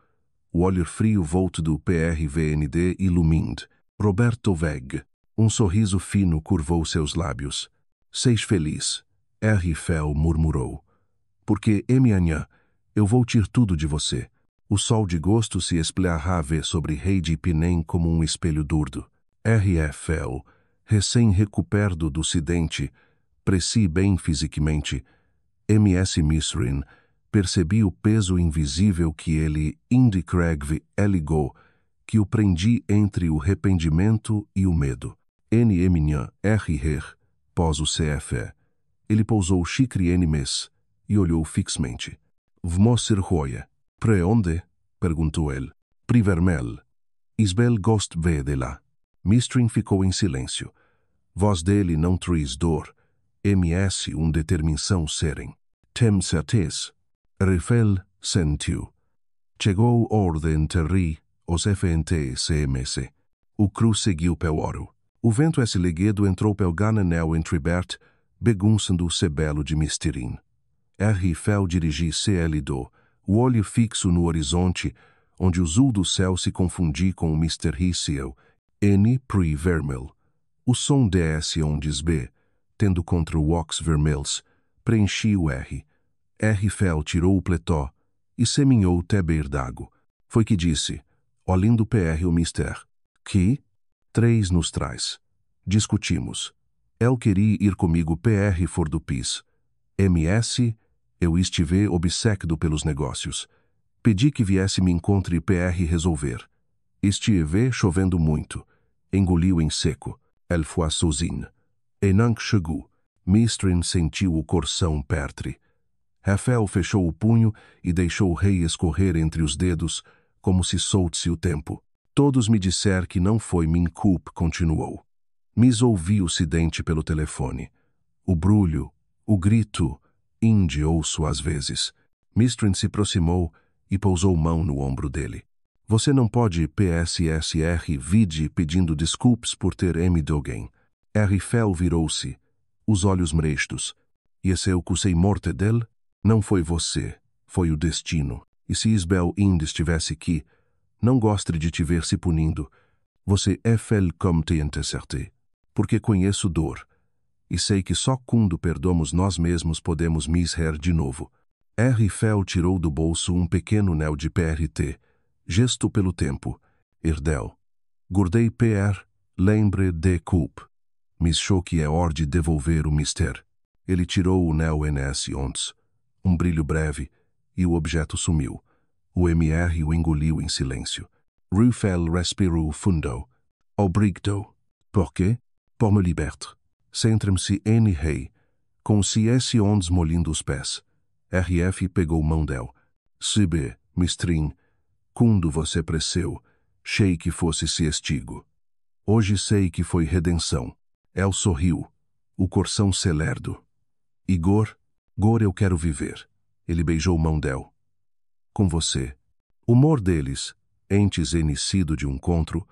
O olho frio volto do PRVND ilumined. Roberto Weg. Um sorriso fino curvou seus lábios. Seis feliz. RFL murmurou. Porque, Emianhã, eu vou tirar tudo de você. O sol de gosto se esplearrave sobre rei de Ipinem como um espelho durdo. RFL, recém-recuperado do acidente, preci bem fisicamente, MS Misrin, percebi o peso invisível que ele, Indicregve, eligou, que o prendi entre o arrependimento e o medo. N. Eminhan, R. pós o CFE. Ele pousou xicre N-mes e olhou fixamente. Vmosser roia. Pre onde? Perguntou ele. Privermel. Isbel gost vede lá. Mistrin ficou em silêncio. Voz dele não tris dor. MS determinação serem. Tem certeza. Refel sentiu. Chegou ordem terri os FNT CMC. O cru seguiu pel oro. O vento esse leguedo entrou pel gananel entrebert, begunçando o sebelo de Mistirin. RFL dirigi CL do, o olho fixo no horizonte, onde o azul do céu se confundia com o Mr. Hissel, N. Pri Vermel. O som DS ondes B, tendo contra o Ox Vermels, preenchi o R. RFL tirou o pletó e seminhou o teber d'água. Foi que disse, olhando PR o Mister, que? 3 nos traz. Discutimos. El queria ir comigo PR for do PIS. MS, eu estive obsequiado pelos negócios. Pedi que viesse me encontre PR resolver. Estive chovendo muito. Engoliu em seco. El foi sozinho. E não chegou. Mistrin sentiu o coração pertre. Rafael fechou o punho e deixou o rei escorrer entre os dedos, como se solte-se o tempo. Todos me disseram que não foi min culpa, continuou. Mis ouvi o acidente pelo telefone. O brulho, o grito, inde ouço às vezes. Mistrin se aproximou e pousou mão no ombro dele. Você não pode PSSR vide pedindo desculpas por ter emido alguém. Fel virou-se, os olhos mrestos. E esse eu cusei morte dele? Não foi você, foi o destino. E se Isbel ainda estivesse aqui, não gosto de te ver se punindo. Você é fel como te intercertei, porque conheço dor, e sei que só quando perdoamos nós mesmos podemos misrer de novo. Fel tirou do bolso um pequeno anel de PRT, gesto pelo tempo. Herdeu. Gordei PR, lembre de culp. Mischou que é hora de devolver o mister. Ele tirou o anel NS ontes. Um brilho breve, e o objeto sumiu. O MR o engoliu em silêncio. Rufel respirou fundo. Obrigado. Por quê? Por me libertar. Centrem-se N rei, com CS ondes molindo os pés. RF pegou mão del. CB, mistrin, quando você cresceu, achei que fosse castigo. Hoje sei que foi redenção. El sorriu, o coração celerdo. Igor, eu quero viver. Ele beijou mão del. Com você. O humor deles, entes inicido de um encontro,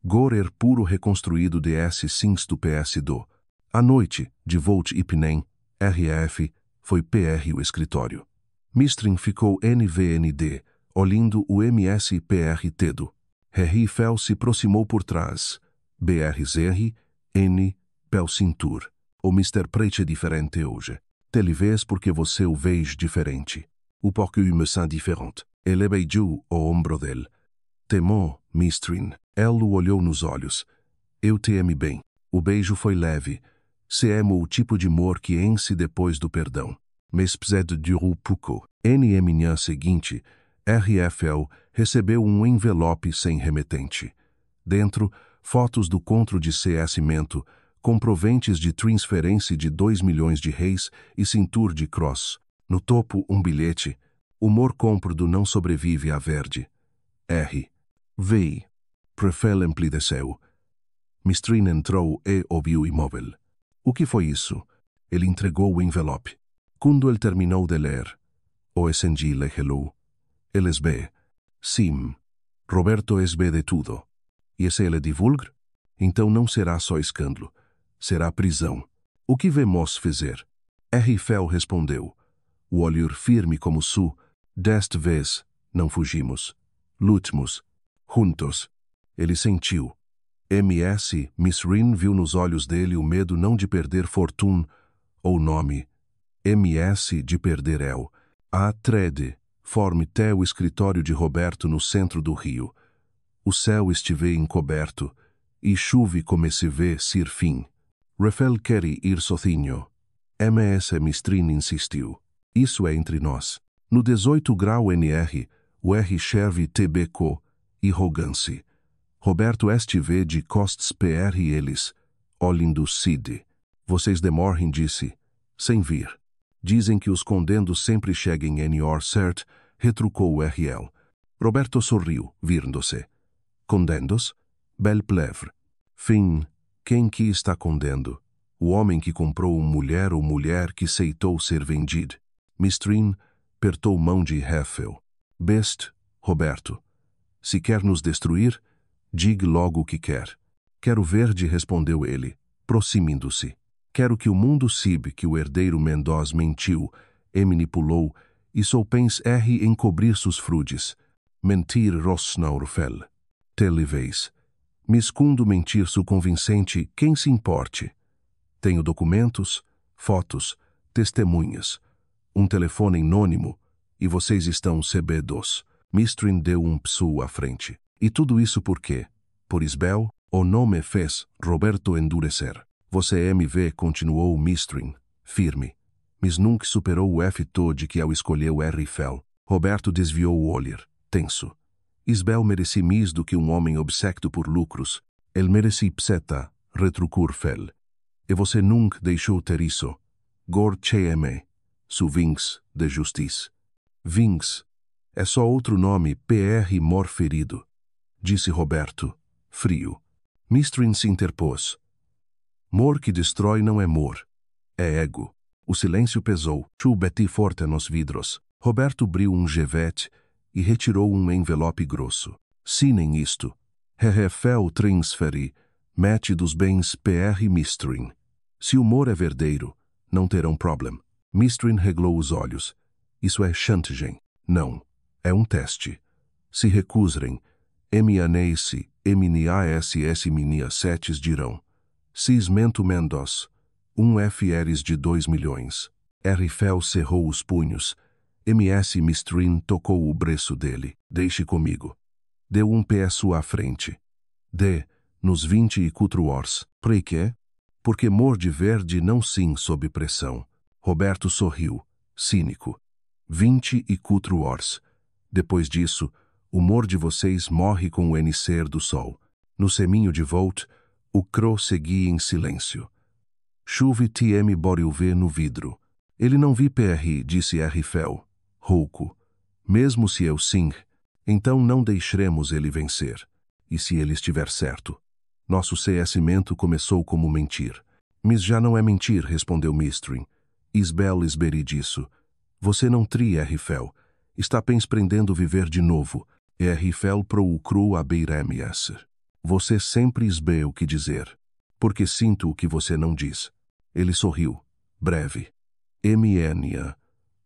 Gorer puro reconstruído de S5 do PS do. À noite, de Volt e Pinem, RF, foi PR o escritório. Mistrin ficou NVND, olindo o MSPR tedo. Herri Fel se aproximou por trás. BRZR, N, pel cintur. O Mr. Preche é diferente hoje. Talvez porque você o vejo diferente. Ou porque eu me sens diferente. Ele beijou o ombro dele. Temor, Mistrin. Ele o olhou nos olhos. Eu te amo bem. O beijo foi leve. Se amo o tipo de amor que enche depois do perdão. Mas psed durou pouco. Na manhã seguinte, RFL recebeu um envelope sem remetente. Dentro, fotos do encontro de CS-mento, comproventes de transferência de 2 milhões de reis e cintur de cross. No topo, um bilhete. O mor compro do não sobrevive a verde. R. V. Prefel emplideceu. Mistrin entrou e ouviu o imóvel. O que foi isso? Ele entregou o envelope. Quando ele terminou de ler, o SNG lhe helou. Ele SB. Sim. Roberto SB de tudo. E se ele divulgar? Então não será só escândalo. Será prisão. O que vemos fazer? Fel respondeu. O olhar firme como su. Desta vez, não fugimos. Lutamos. Juntos. Ele sentiu. Miss Rin viu nos olhos dele o medo não de perder fortuna ou nome. De perder El. A trede, forme até o escritório de Roberto no centro do rio. O céu estive encoberto, e chuve como se vê sir fim. Rafael quer ir sozinho. Mistrin insistiu. Isso é entre nós. No 18 grau NR, o R serve TBCO e Rogance. Roberto estive de costas PR e eles, olindo Cid. Vocês demorem, disse, sem vir. Dizem que os condendos sempre cheguem em hora certa, retrucou o RL. Roberto sorriu, virando-se. Condendos? Bel plevre. Fim, quem que está condendo? O homem que comprou uma mulher ou mulher que aceitou ser vendida. Mistrin apertou mão de Hefel. Best, Roberto. Se quer nos destruir, diga logo o que quer. Quero verde, respondeu ele, proximindo-se. Quero que o mundo saiba que o herdeiro Mendoz mentiu, e manipulou, e sou pens encobrir seus frudes. Mentir Rosnaurfel. Televeis. Me escondo mentir su convincente, quem se importe. Tenho documentos, fotos, testemunhas, um telefone anônimo, e vocês estão CB2. Mistrin deu um psu à frente. E tudo isso por quê? Por Isbel? O nome fez Roberto endurecer. Você MV, continuou Mistrin, firme. Mas nunca superou o F de que ao escolheu Fel. Roberto desviou o olhar, tenso. Isbel merecia mais do que um homem obséquio por lucros. Ele merecia pseta, retrucou Fel. E você nunca deixou ter isso. Gor cheme, su Vinx de justiça. Vinx é só outro nome PR mor ferido, disse Roberto, frio. Mistrin se interpôs. Mor que destrói não é mor, é ego. O silêncio pesou. Bati forte nos vidros. Roberto abriu um gevete e retirou um envelope grosso. Sinem isto. Fel transferi Match dos bens PR Mistrin. Se o Moore é verdadeiro, não terão problema. Mistrin reglou os olhos. Isso é chantagem. Não. É um teste. Se recusarem, M-A-N-E-S-E, M-N-A-S-S minia setes dirão. Cismento Mendoz. FRs de 2 milhões. R-Fel cerrou os punhos. M.S. Mistrin tocou o braço dele. Deixe comigo. Deu um peço à frente. Nos 24 horas. Por quê? Porque Moore de verde não sim sob pressão. Roberto sorriu, cínico. 24 horas. Depois disso, o Moore de vocês morre com o nascer do sol. No seminho de Volt, o Crow seguia em silêncio. Chuve TM Borilv no vidro. Ele não vi PR, disse R-Fel. Rouco. Mesmo se eu sim, então não deixaremos ele vencer. E se ele estiver certo? Nosso conhecimento começou como mentir. Mas já não é mentir, respondeu Mistrin. Isbel esberi disso. Você não tri, R-Fel. Está prendendo viver de novo. R-Fel pro o cru a beiramies. Você sempre esbe o que dizer. Porque sinto o que você não diz. Ele sorriu. Breve. M.N.A.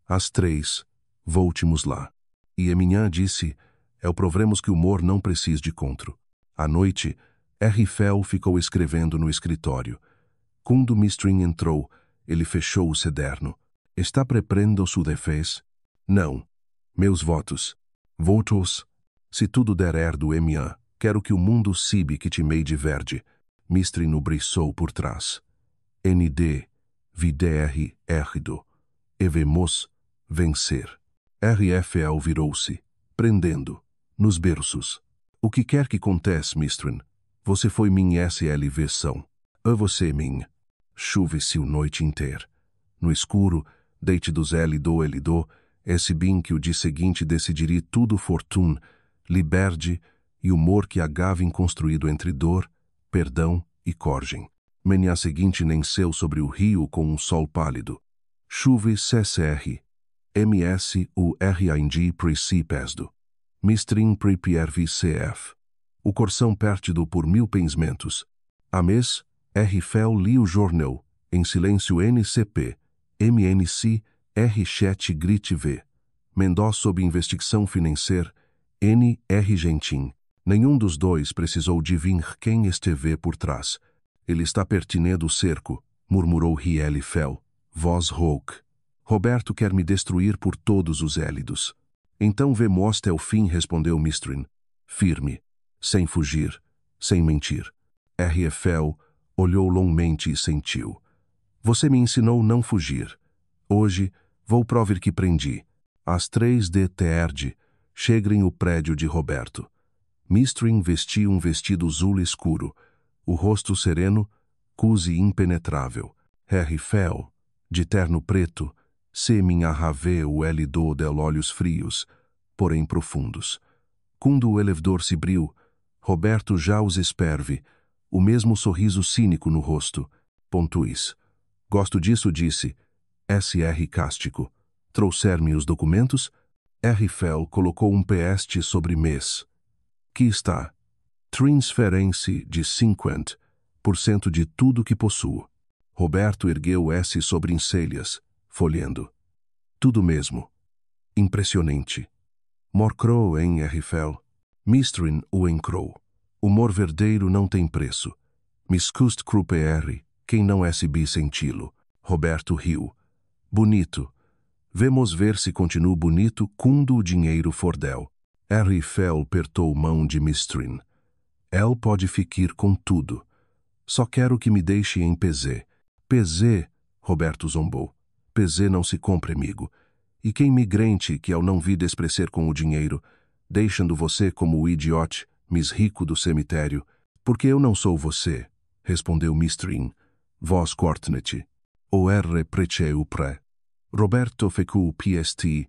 Às 3, voltemos lá. E Eminhã disse, é o provemos que o Moore não precisa de contro. À noite, R-Fel ficou escrevendo no escritório. Quando Mistrin entrou, ele fechou o caderno. Está preparando sua defesa? Não. Meus votos. Votos? Se tudo der errado, Eminhã, quero que o mundo saiba que te mei de verde. Mistrin o briçou por trás. ND, VDR, erdo. Evemos vencer. RFL virou-se, prendendo, nos berços. O que quer que aconteça, Mistrin? Você foi minha SLV-são. A você, minha. Chuve-se a noite inteira. No escuro, deite dos L-do, esse bem que o dia seguinte decidiria tudo fortuna, liberde e humor que agavem construído entre dor, perdão e corgem. Manhã seguinte nem-seu sobre o rio com um sol pálido. Chuve CCR. MS o RING Precipesdo. Mistrin PRPRVCF. O coração pértido por 1000 pensamentos. A mês, R-Fel li o jornal, em silêncio NCP, MNC, R7 Grit V. Mendoz sob investigação financeira, N.R. Gentin. Nenhum dos dois precisou de vir quem esteve por trás. Ele está pertinendo o cerco, murmurou Riel Fel, voz rouca. Roberto quer me destruir por todos os élidos. Então vemos até o fim, respondeu Mistrin. Firme, sem fugir, sem mentir. R.Fel olhou longamente e sentiu. Você me ensinou não fugir. Hoje, vou provar que prendi. Às 3 de tarde, cheguem o prédio de Roberto. Mistrin vestia um vestido azul escuro, o rosto sereno, cuse impenetrável. R-Fel, de terno preto, semin arrave o L-do del olhos frios, porém profundos. Quando o elevador se abriu, Roberto já os esperve, o mesmo sorriso cínico no rosto. Pontuis. Gosto disso, disse. S.R. cástico. Trouxer-me os documentos? R-Fel colocou um PST sobre mês. Que está? Transferência de 50% de tudo que possuo. Roberto ergueu S sobrancelhas, folheando. Tudo mesmo. Impressionante. Morcrow em R-Fel. Mistrin o encrou. O Moore verdadeiro não tem preço. Miscust cru PR, quem não SB senti-lo. Roberto riu. Bonito. Vemos ver se continua bonito quando o dinheiro for del. R-Fel apertou mão de Mistrin. El pode ficar com tudo. Só quero que me deixe em PZ. PZ, Roberto zombou. PZ não se compra, amigo. E quem migrante que eu não vi desprecer com o dinheiro, deixando você como o idiote, mis rico do cemitério, porque eu não sou você, respondeu Mistrin, voz cortnet. O R preceu pré. Roberto fecou PST,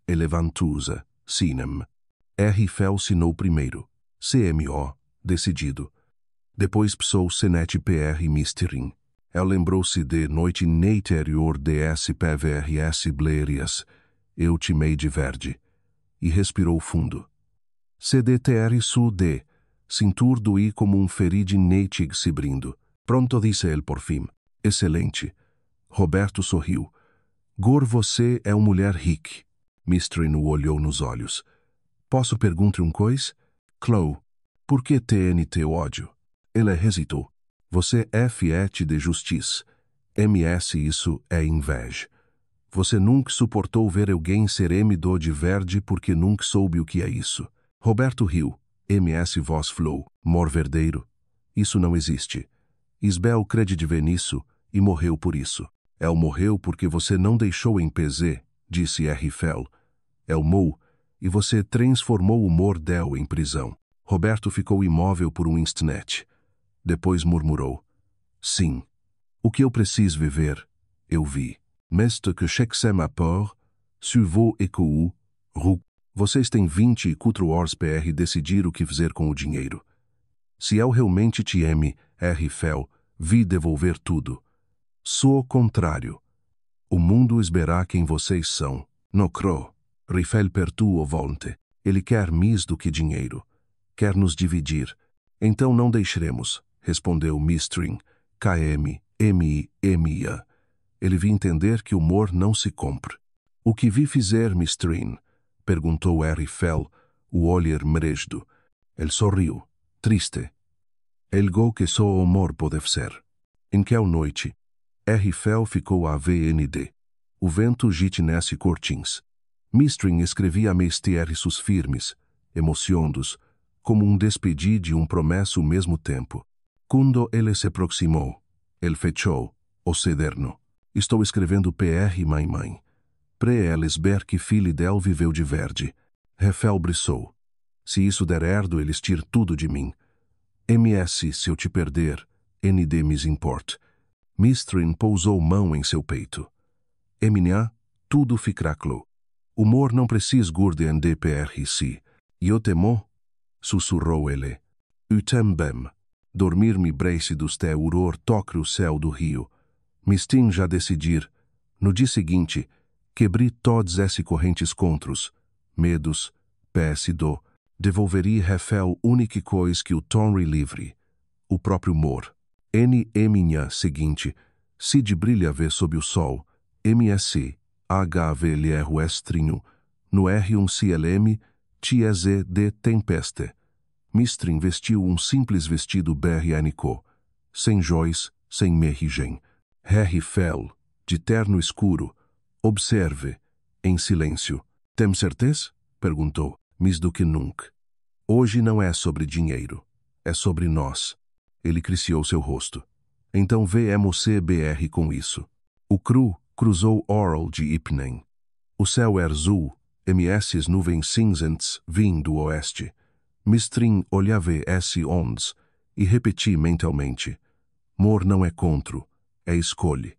elevantusa, sinem. R-Fel sinou primeiro. CMO, decidido. Depois psou Senet PR Mistrin. Ela lembrou-se de noite interior DS PVRS Blérias, eu timei de verde, e respirou fundo. CDTR Sul D, cinturdo e como ferid neitig cibrindo. Pronto, disse ele por fim. Excelente. Roberto sorriu. Gor, você é uma mulher rica. Mistrin o olhou nos olhos. Posso perguntar coisa? Chloe, por que TNT ódio? Ele hesitou. Você é fiete de justiça. MS isso é inveja. Você nunca suportou ver alguém ser emido de verde porque nunca soube o que é isso. Roberto riu. MS voz flow. Mor verdeiro. Isso não existe. Isbel crede ver nisso e morreu por isso. El morreu porque você não deixou em PZ, disse R. Fell. El mou, e você transformou o Mordel em prisão. Roberto ficou imóvel por instante. Depois murmurou. Sim. O que eu preciso viver, eu vi. Mestre que checksem a port, suivou ecou, ru. Vocês têm 24 horas PR decidir o que fazer com o dinheiro. Se eu realmente te ame, R. Fell, vi devolver tudo. Sou o contrário. O mundo esperará quem vocês são. No cro. Rifel pertua volte. Ele quer mais do que dinheiro. Quer nos dividir. Então não deixaremos, respondeu Mistrin. KM-MI-MIA. Ele vi entender que o humor não se compra. O que vi fizer, Mistrin? Perguntou R. Fell, o olhar merejdo. Ele sorriu, triste. Elgo que só o humor pode ser. Em que noite, R. Fell ficou a VND. O vento gitnesse cortins. Mistrin escrevia mestierros firmes, emocionados, como despedi de promessa ao mesmo tempo. Quando ele se aproximou, ele fechou, o cederno. Estou escrevendo PR, mãe. Pre-eles ver que filho del viveu de verde. Refel briçou. Se isso der erdo, eles tir tudo de mim. MS, se eu te perder, ND mis import. Mistrin pousou mão em seu peito. Eminia, tudo ficará claro. Humor não precisa gurde en DPRC. Eu temo, sussurrou ele. Eu também. Dormir-me brace dos te uror toque o céu do rio. Mistin já decidir. No dia seguinte, quebri todos esses correntes contros. Medos, péssido. Devolveri refel única coisa que o tonre livre. O próprio mor. Minha seguinte. Se de brilha vê sob o sol. MS. HVLR estrinho. No R1CLM. TZ de tempeste. Mistrin vestiu simples vestido berrianico. Sem joias, sem merrigen. Harry Fell, de terno escuro. Observe, em silêncio. Tem certeza? Perguntou. Mais do que nunca. Hoje não é sobre dinheiro. É sobre nós. Ele criciou seu rosto. Então VMOCBR com isso. O cru cruzou Oral de Ipnen. O céu era azul, MS nuvens cinzentas vim do oeste. Mistrin olhava esse ondas e repeti mentalmente. Mor não é contro, é escolhe.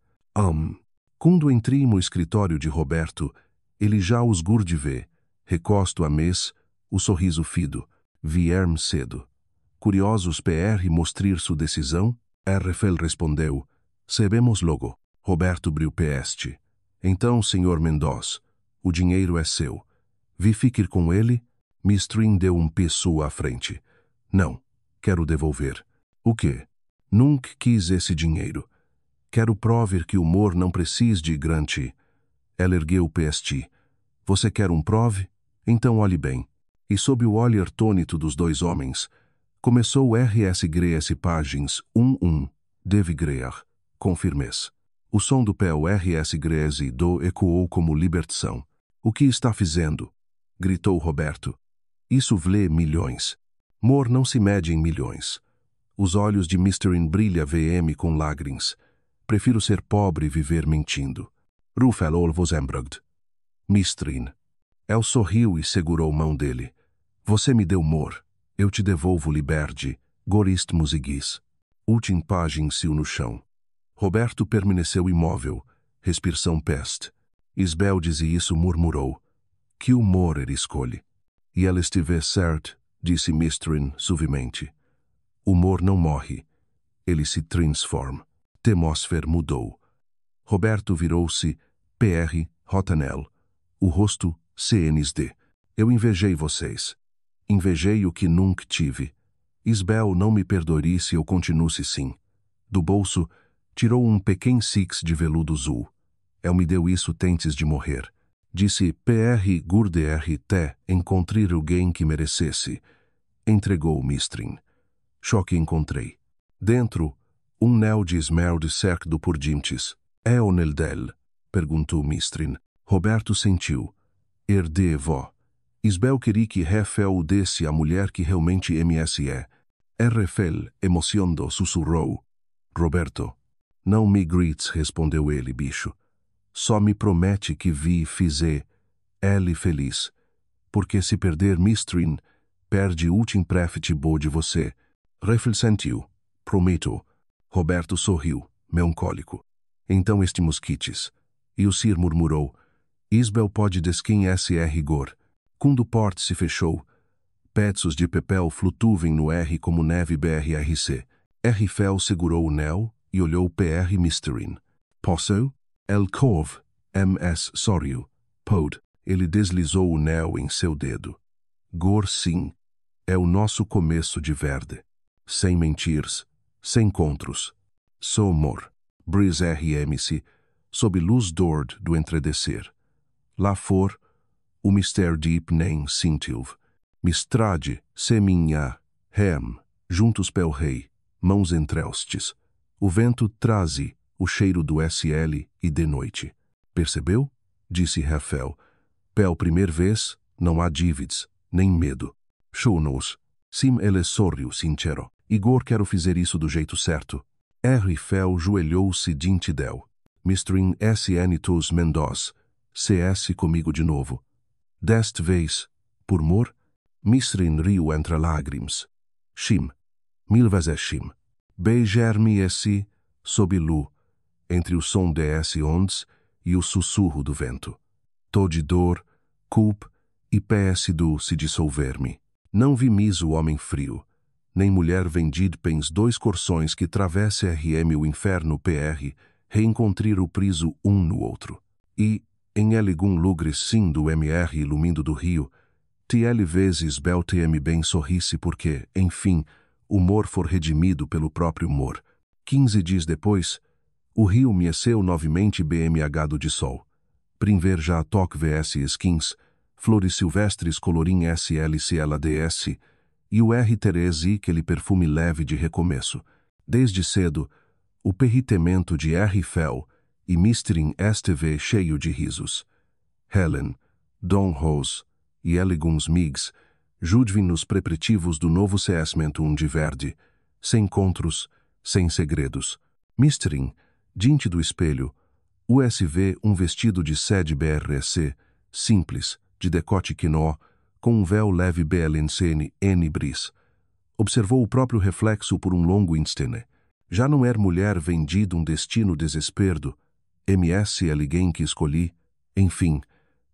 Quando entrei no escritório de Roberto, ele já os gurde vê, recosto a mês, o sorriso fido, vier-me cedo. Curiosos PR mostrar sua decisão, RFL respondeu, sabemos logo. Roberto abriu PS. Então, senhor Mendoz, o dinheiro é seu. Vi ficar com ele? Mistrin deu peso à frente. Não, quero devolver. O quê? Nunca quis esse dinheiro. Quero provar que o humor não precisa de grande. Ela ergueu o PST. Você quer prove? Então olhe bem. E sob o olhar atônito dos dois homens, começou o RS Greas páginas 11, deve grear, com firmeza. O som do pé RS Greas e do ecoou como libertação. O que está fazendo? Gritou Roberto. Isso vale milhões. Mor não se mede em milhões. Os olhos de Mistrin brilha VM com lágrimas. Prefiro ser pobre e viver mentindo. Rufel Olvosembrugd. Mistrin. El sorriu e segurou mão dele. Você me deu mor. Eu te devolvo liberde. Gorist musiguis. Última página se no chão. Roberto permaneceu imóvel. Respiração peste. Isbel dizia isso murmurou. Que humor ele escolhe. E ela estiver certo, disse Mistrin suavemente. O humor não morre. Ele se transforma. Temosfer mudou. Roberto virou-se, PR, Rotanel. O rosto, CNSD. Eu invejei vocês. Invejei o que nunca tive. Isbel não me perdoaria se eu continuasse sim. Do bolso, tirou um pequeno six de veludo azul. El me deu isso antes de morrer. Disse PR Gurdrt encontrar alguém que merecesse. Entregou Mistrin. Choque encontrei. Dentro, um nel de esmeralda cercado por diamantes. É o nel del? Perguntou Mistrin. Roberto sentiu. Vó. Isbel queria que Rafael desse a mulher que realmente MSE. Rafael, emocionado, sussurrou. Roberto. Não me grites, respondeu ele, bicho. Só me promete que fizer ele feliz. Porque se perder Mistrin, perde o último prefeito bom de você. Rafael sentiu. Prometo. Roberto sorriu, melancólico. Então este mosquites. E o Sir murmurou. Isbel pode desquem-se rigor. Quando o porte se fechou, pedaços de papel flutuavam no R como neve BRRC. Fel segurou o nel e olhou PR Mistrin. Posso? El Cove, MS Sorrio. Pod. Ele deslizou o nel em seu dedo. Gor sim. É o nosso começo de verde. Sem mentiras, sem encontros. Só amor. Breeze RMC, sob luz d'ord do entredecer. Lá for, o Mr. Deep nem cintilv. Mistrade, seminha, hem, juntos pel rei, mãos entreustes. O vento traze o cheiro do SL e de noite. Percebeu? Disse Rafael. Pel primeira vez, não há dívidas, nem medo. Show-nos. Sim ele sorriu sincero. Igor quero fazer isso do jeito certo. Fel joelhou-se diante del. Mistrin SN tos Mendoz. CS comigo de novo. Desta vez, por mor, Mistrin riu entre lágrimas. Shim. Mil vezes shim. Beijar-me esse, sob lu, entre o som de S ondas e o sussurro do vento. Tô de dor, culpa e péssido se dissolver-me. Não vi mis o homem frio, nem mulher vendido pens dois corações que travesse RM o inferno PR, reencontrar o priso um no outro. E, em algum lugar sim do MR ilumindo do rio, TL vezes bel TM bem sorrisse porque, enfim, o mor for redimido pelo próprio mor. 15 dias depois, o rio meceu novamente BMH de sol. Primver já toque VS skins, flores silvestres colorim SLCLADS, e o R Teresi aquele perfume leve de recomeço. Desde cedo, o perritemento de R Fel e Mistrin STV cheio de risos. Helen, Don Rose e alguns migs judvem nos preparativos do novo cessamento de verde, sem encontros, sem segredos. Mistrin, diante do espelho, USV um vestido de sede BRC, simples, de decote quinó, com um véu leve BLNCN N bris. Observou o próprio reflexo por um longo instante. Já não era mulher vendida um destino desesperdo. MS alguém que escolhi. Enfim,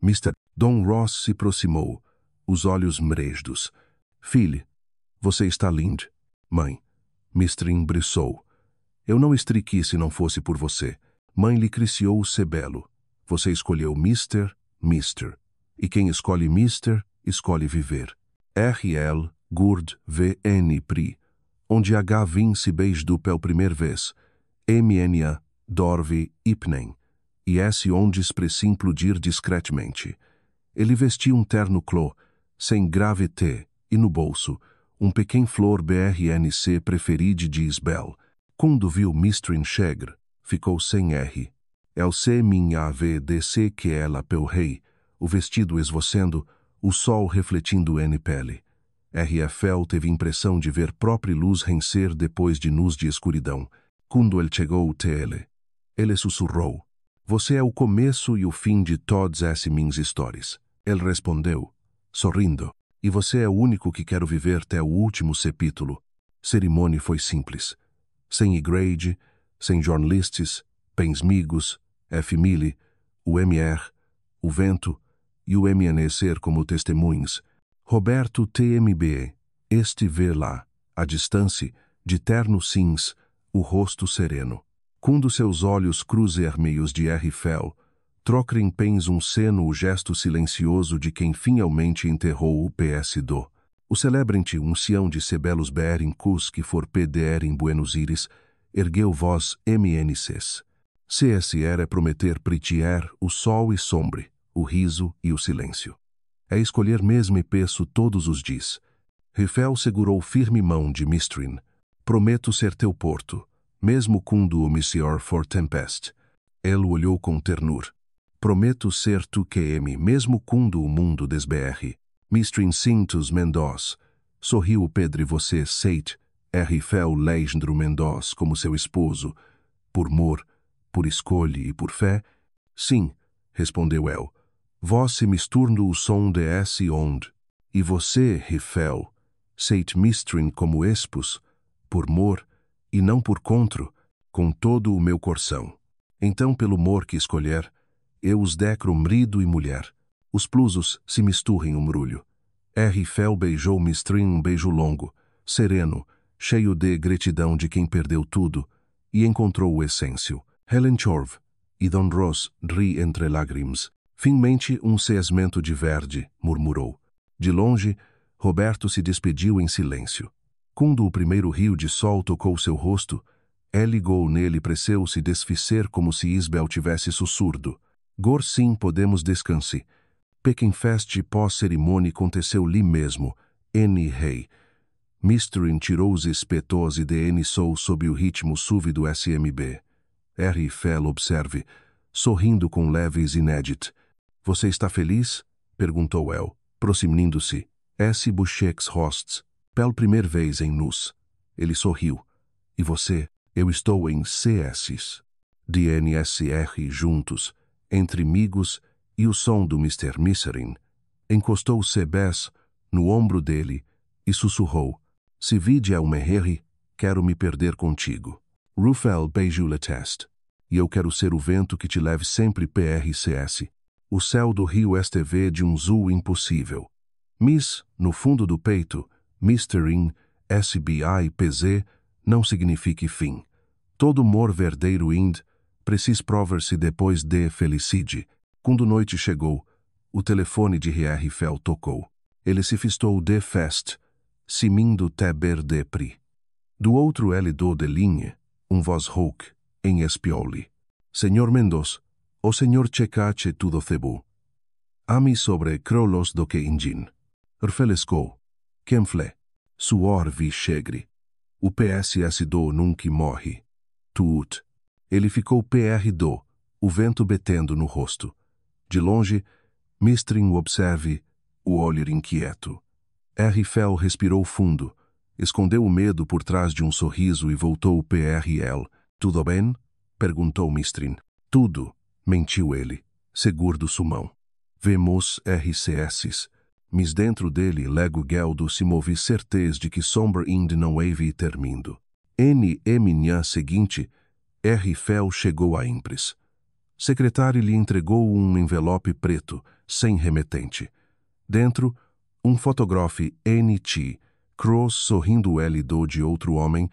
Mr. Don Ross se aproximou, os olhos mresdos. Filho, você está linda. Mãe, Mistrin briçou. Eu não estriqui se não fosse por você. Mãe lhe criciou o sebelo. Você escolheu Mister. E quem escolhe Mister, escolhe viver. RL, Gurd, VN, Pri. Onde H vin-se beijdu pel primeira vez. MNA, Dorve, Ipnem. E S onde expressi implodir discretamente. Ele vestia um terno cló, sem grave T, e no bolso, um pequeno flor BRNC preferido de Isbel. Quando viu Mistrin Chegre, ficou sem R. LC minha VDC que ela pel rei, o vestido esvocendo, o sol refletindo N pele. RFL teve impressão de ver própria luz rencer depois de nus de escuridão. Quando ele chegou TL, ele sussurrou. Você é o começo e o fim de todas essas minhas histórias. Ele respondeu, sorrindo. E você é o único que quero viver até o último capítulo. Cerimônia foi simples. Sem igreja, sem jornalistas, pensmigos, F-Mili, o MR, o vento e o MNC como testemunhas. Roberto TMB, este vê lá, à distância, de terno cins, o rosto sereno. Quando seus olhos cruzermeios de R-Fel, trocrem pens um seno o gesto silencioso de quem finalmente enterrou o PS do. O celebrente uncião de Sebelos ber in cus que for peder em Buenos Aires, ergueu voz MNCs. CSR é prometer pritier o sol e sombre, o riso e o silêncio. É escolher mesmo e peço todos os dias. Rifel segurou firme mão de Mistrin. Prometo ser teu porto, mesmo quando o missior for tempest. Ele olhou com ternura. Prometo ser tu QM, mesmo quando o mundo desberre. Mistrin Cintos Mendoz. Sorriu Pedro e você, Seit, Rifel Legendro Mendoz como seu esposo. Por mor, por escolha e por fé? Sim, respondeu El. Vós se misturno o som de esse onde. E você, Rifel, Seit Mistrin como expus, por mor, e não por contro, com todo o meu coração. Então, pelo mor que escolher, eu os decro marido e mulher. Os plusos se misturem mrulho. Rifel beijou Mistrin um beijo longo, sereno, cheio de gratidão de quem perdeu tudo, e encontrou o essêncio. Helen Chorv e Don Ross ri entre lágrimas. Finmente cesmento de verde, murmurou. De longe, Roberto se despediu em silêncio. Quando o primeiro rio de sol tocou seu rosto, ligou nele e preceu-se desficer como se Isbel tivesse sussurdo. Gor sim podemos descanse. Pequenfest pós-cerimônia aconteceu ali mesmo, N. Rei. Mistrin tirou os espetos e de N. Sou sob o ritmo suave do SMB. R. Fel observe, sorrindo com leves inédit. Você está feliz? Perguntou El, proximindo-se. S. Buchex Hosts, pela primeira vez em nus. Ele sorriu. E você? Eu estou em CS. DNSR juntos, entre amigos e o som do Mr. Misserin. Encostou Sebes no ombro dele e sussurrou. Se vide a uma herre, quero me perder contigo. Rufel beijou le test. E eu quero ser o vento que te leve sempre PRCS. O céu do rio STV de um azul impossível. Miss, no fundo do peito, Mr. SBI PZ, não signifique fim. Todo mor verdadeiro ind, precis prover-se depois de felicide. Quando noite chegou, o telefone de R. Fel tocou. Ele se fistou de fest, simindo teber depri. Do outro do de linha, voz rouca, em espioli. Senhor Mendoz, o senhor checache tudo cebu. Ami sobre crolos do que ingin. Rfelescou. Quemfle. Suor vi chegre. O PSS do nunca morre. Tuut. Ele ficou PR do, o vento betendo no rosto. De longe, Mistrin observe, o olhar inquieto. R. Fel respirou fundo, escondeu o medo por trás de um sorriso e voltou o PRL. Tudo bem? Perguntou Mistrin. Tudo, mentiu ele, seguro do sumão. Vemos RCS. Mas dentro dele, lego geldo se movi certeza de que sombra ind não heve termindo. Manhã seguinte, R. Fel chegou a Impres. Secretário lhe entregou envelope preto, sem remetente. Dentro, fotógrafo NT, Cross sorrindo do de outro homem,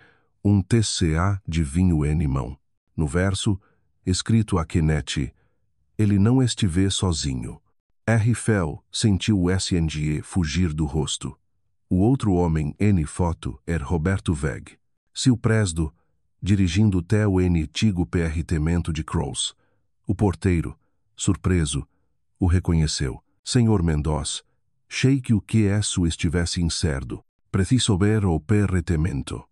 TCA de vinho em mão. No verso, escrito a Kenneth, ele não estive sozinho. R. Fel sentiu o SNGE fugir do rosto. O outro homem N. foto era Roberto Veg. Seu presdo, dirigindo até o antigo PRTmento de Cross. O porteiro, surpreso, o reconheceu. Senhor Mendoz, achei que o que isso estivesse incerto. Preciso ver o PRTmento.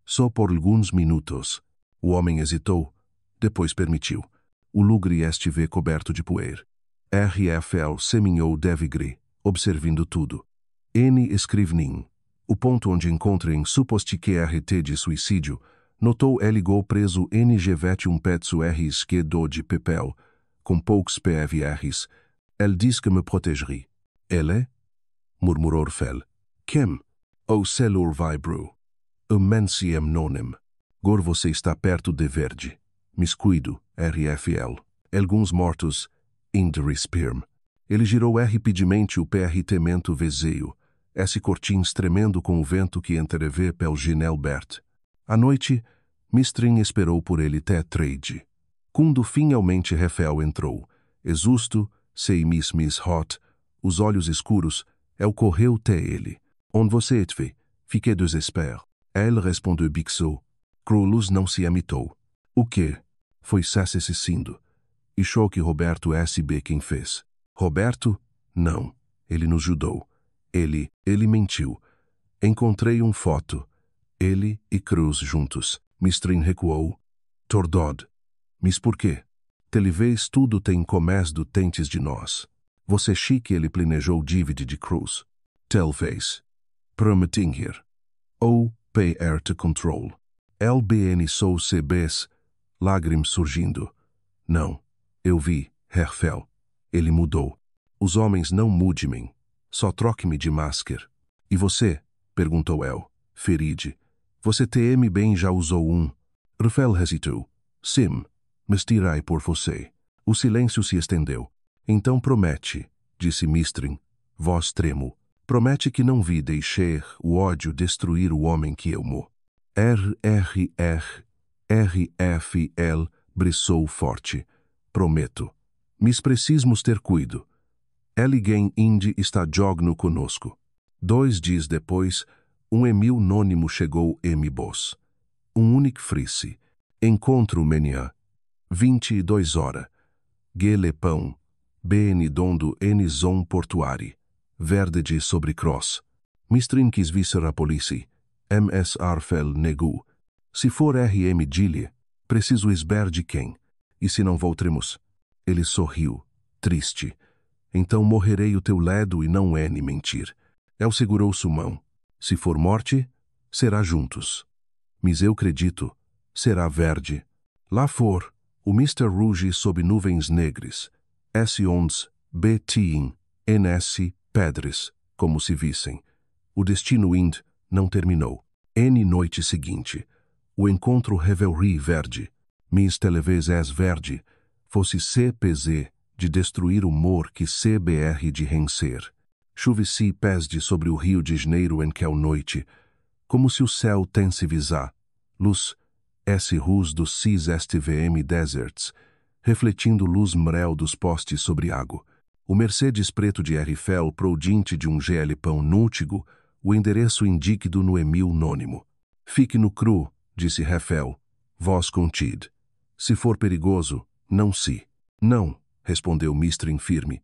Só por alguns minutos. O homem hesitou, depois permitiu. O lugre estive coberto de poeira. RFL seminhou Devigre, observando tudo. N. Escrivnin. O ponto onde encontrem suposto que RT de suicídio, notou ligou preso NG petso RS que do de papel, com poucos PVRs. Elle diz que me protegerie. Elle? Murmurou Fel. Quem? O celur vibru. Immensiem nonem. Gor você está perto de verde. Miscuido, RFL. Alguns mortos, Inderispirm. Ele girou rapidamente o PRTmento vezeio, esse cortins tremendo com o vento que entrevê pel Ginel Bert. À noite, Mistrin esperou por ele até trade. Quando finalmente Refel entrou, exusto, sei miss hot, os olhos escuros, correu até ele. On você et fiquei desespero. Elle respondeu Bixou. Crulus não se amitou. O quê? Foi assistindo. E achou que Roberto S.B. quem fez. Roberto? Não. Ele nos ajudou. Ele mentiu. Encontrei foto. Ele e Cruz juntos. Mistrin recuou. Tordod. Mas por quê? Talvez tudo tem começo tentes de nós. Você chique ele planejou dívida de Cruz. Talvez. Prometingir. Ou PR to control. LBN sou CBs. Lágrimas surgindo. Não. Eu vi, Herfel. Ele mudou. Os homens não mudem. Só troque-me de máscara. E você? Perguntou El. Feride. Você TM bem já usou Herfel hesitou. Sim. Mas tirai por você. O silêncio se estendeu. Então promete, disse Mistrin, voz tremo. Promete que não vi deixar o ódio destruir o homem que eu mo. RFL brisou forte. Prometo. Mas precisamos ter cuido. Alguém Indy está jogno conosco. 2 dias depois, Emil nônimo chegou Boss. Único frisse. Encontro menia. 22 horas. Gelepão. BN dondo N zon portuari. Verde de sobre cross. Mistrin quis visser a polícia. MS Arfel negou. Se for RM Gillie, preciso esber de quem? E se não voltaremos? Ele sorriu, triste. Então morrerei o teu ledo e não N mentir. El segurou sua mão. Se for morte, será juntos. Mas eu acredito, será verde. Lá for, o Mr. Rouge sob nuvens negras. S11, BTIN, NS, pedres, como se vissem. O destino Ind não terminou. N noite seguinte. O encontro revelry verde. Mis talvez verde. Fosse CPZ de destruir o mor que CBR de rencer. Chuveci pesde sobre o Rio de Janeiro em que noite. Como se o céu tense visar. Luz, S. Rus do CIS STVM Deserts, refletindo luz mrel dos postes sobre água. O Mercedes preto de Rfel prodinte de GL pão nútigo, o endereço indíquido no Emil nônimo. Fique no cru, disse Rfel, voz contida. Se for perigoso, não se. Não, respondeu Mistrin firme.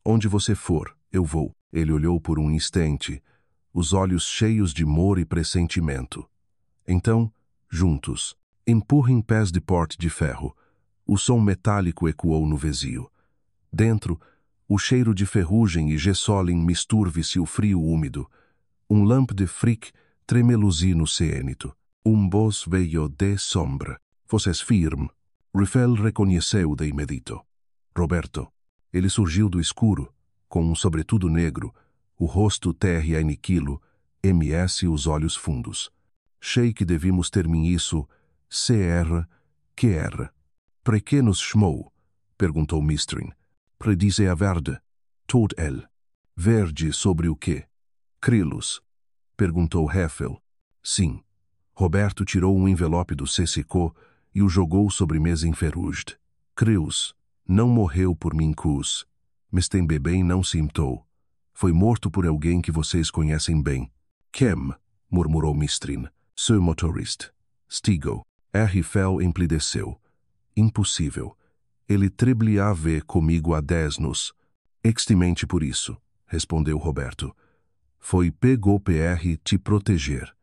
Onde você for, eu vou. Ele olhou por um instante, os olhos cheios de amor e pressentimento. Então, juntos, empurrem pés de porte de ferro. O som metálico ecoou no vazio. Dentro, o cheiro de ferrugem e gessolim misturve-se o frio úmido. Lamp de fric tremeluzi no cênito. Voz veio de sombra. Vocês firme. Rifel reconheceu de imediato. Roberto. Ele surgiu do escuro, com sobretudo negro, o rosto terre aniquilo, MS os olhos fundos. Sei que devimos terminar isso, CR, QR. Para que nos chamou? Perguntou Mistrin. Para dizer a verdade. Todo el. Verde sobre o quê? Crilos. Perguntou Heffel. Sim. Roberto tirou envelope do CCCO e o jogou sobre mesa enferrujada. Crios. Não morreu por mincus. Mas tem bebê e não se imtou. Foi morto por alguém que vocês conhecem bem. Quem? Murmurou Mistrin. Seu motorista. Stigo. Rfel emplideceu. Impossível. Ele tribliava comigo há 10 anos. Extemente por isso, respondeu Roberto. Foi pegou PR te proteger.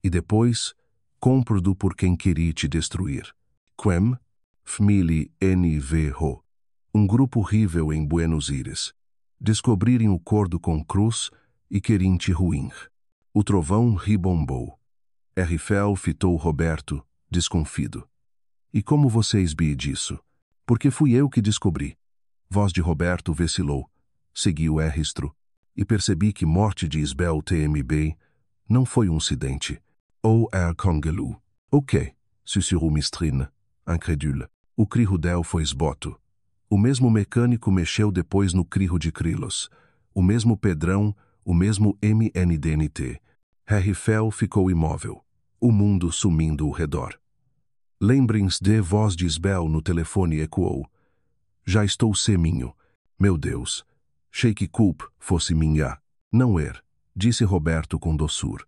E depois, compro-do por quem queria te destruir. Quem? Família NVO. Grupo horrível em Buenos Aires. Descobrirem o cordo com cruz e queriam te ruim. O trovão ribombou. Rfel fitou Roberto, desconfido. E como vocês bi disso? Porque fui eu que descobri. Voz de Roberto vacilou. Seguiu o registro. E percebi que morte de Isbel TMB não foi acidente. Ou congelu. Ok, sussurrou Mistrin, incrédule. O criho del foi esboto. O mesmo mecânico mexeu depois no criho de Crilos. O mesmo Pedrão, o mesmo MNDNT. Rfel ficou imóvel. O mundo sumindo ao redor. Lembrem-se de voz de Isbel no telefone ecoou. Já estou seminho. Meu Deus. Achei que culpa fosse minha. Não er. disse Roberto com doçura.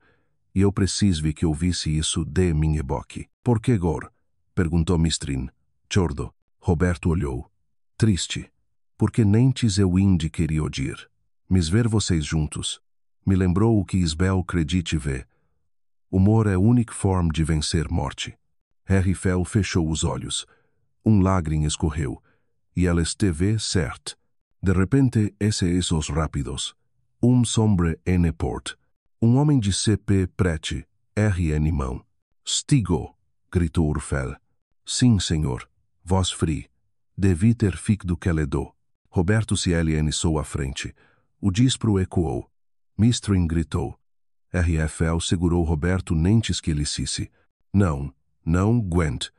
E eu preciso que ouvisse isso de minha boca. Por que gor? Perguntou Mistrin. Chordo. Roberto olhou. Triste. Porque nentes eu indi queria odir. Mis ver vocês juntos. Me lembrou o que Isbel acredite ver. Humor é a única forma de vencer morte. Harry Fell fechou os olhos. Lágrima escorreu. E ela esteve certa. De repente, esses rápidos. Sombre en port. Homem de CP prete, RN mão. Stigo, gritou Urfel. Sim, senhor. Voz fri. Devi ter ficdo que lhe dou. Roberto se aliençou à frente. O dispro ecoou. Mistrin gritou. RFL segurou Roberto nentes que lhe disse. Não, Gwent.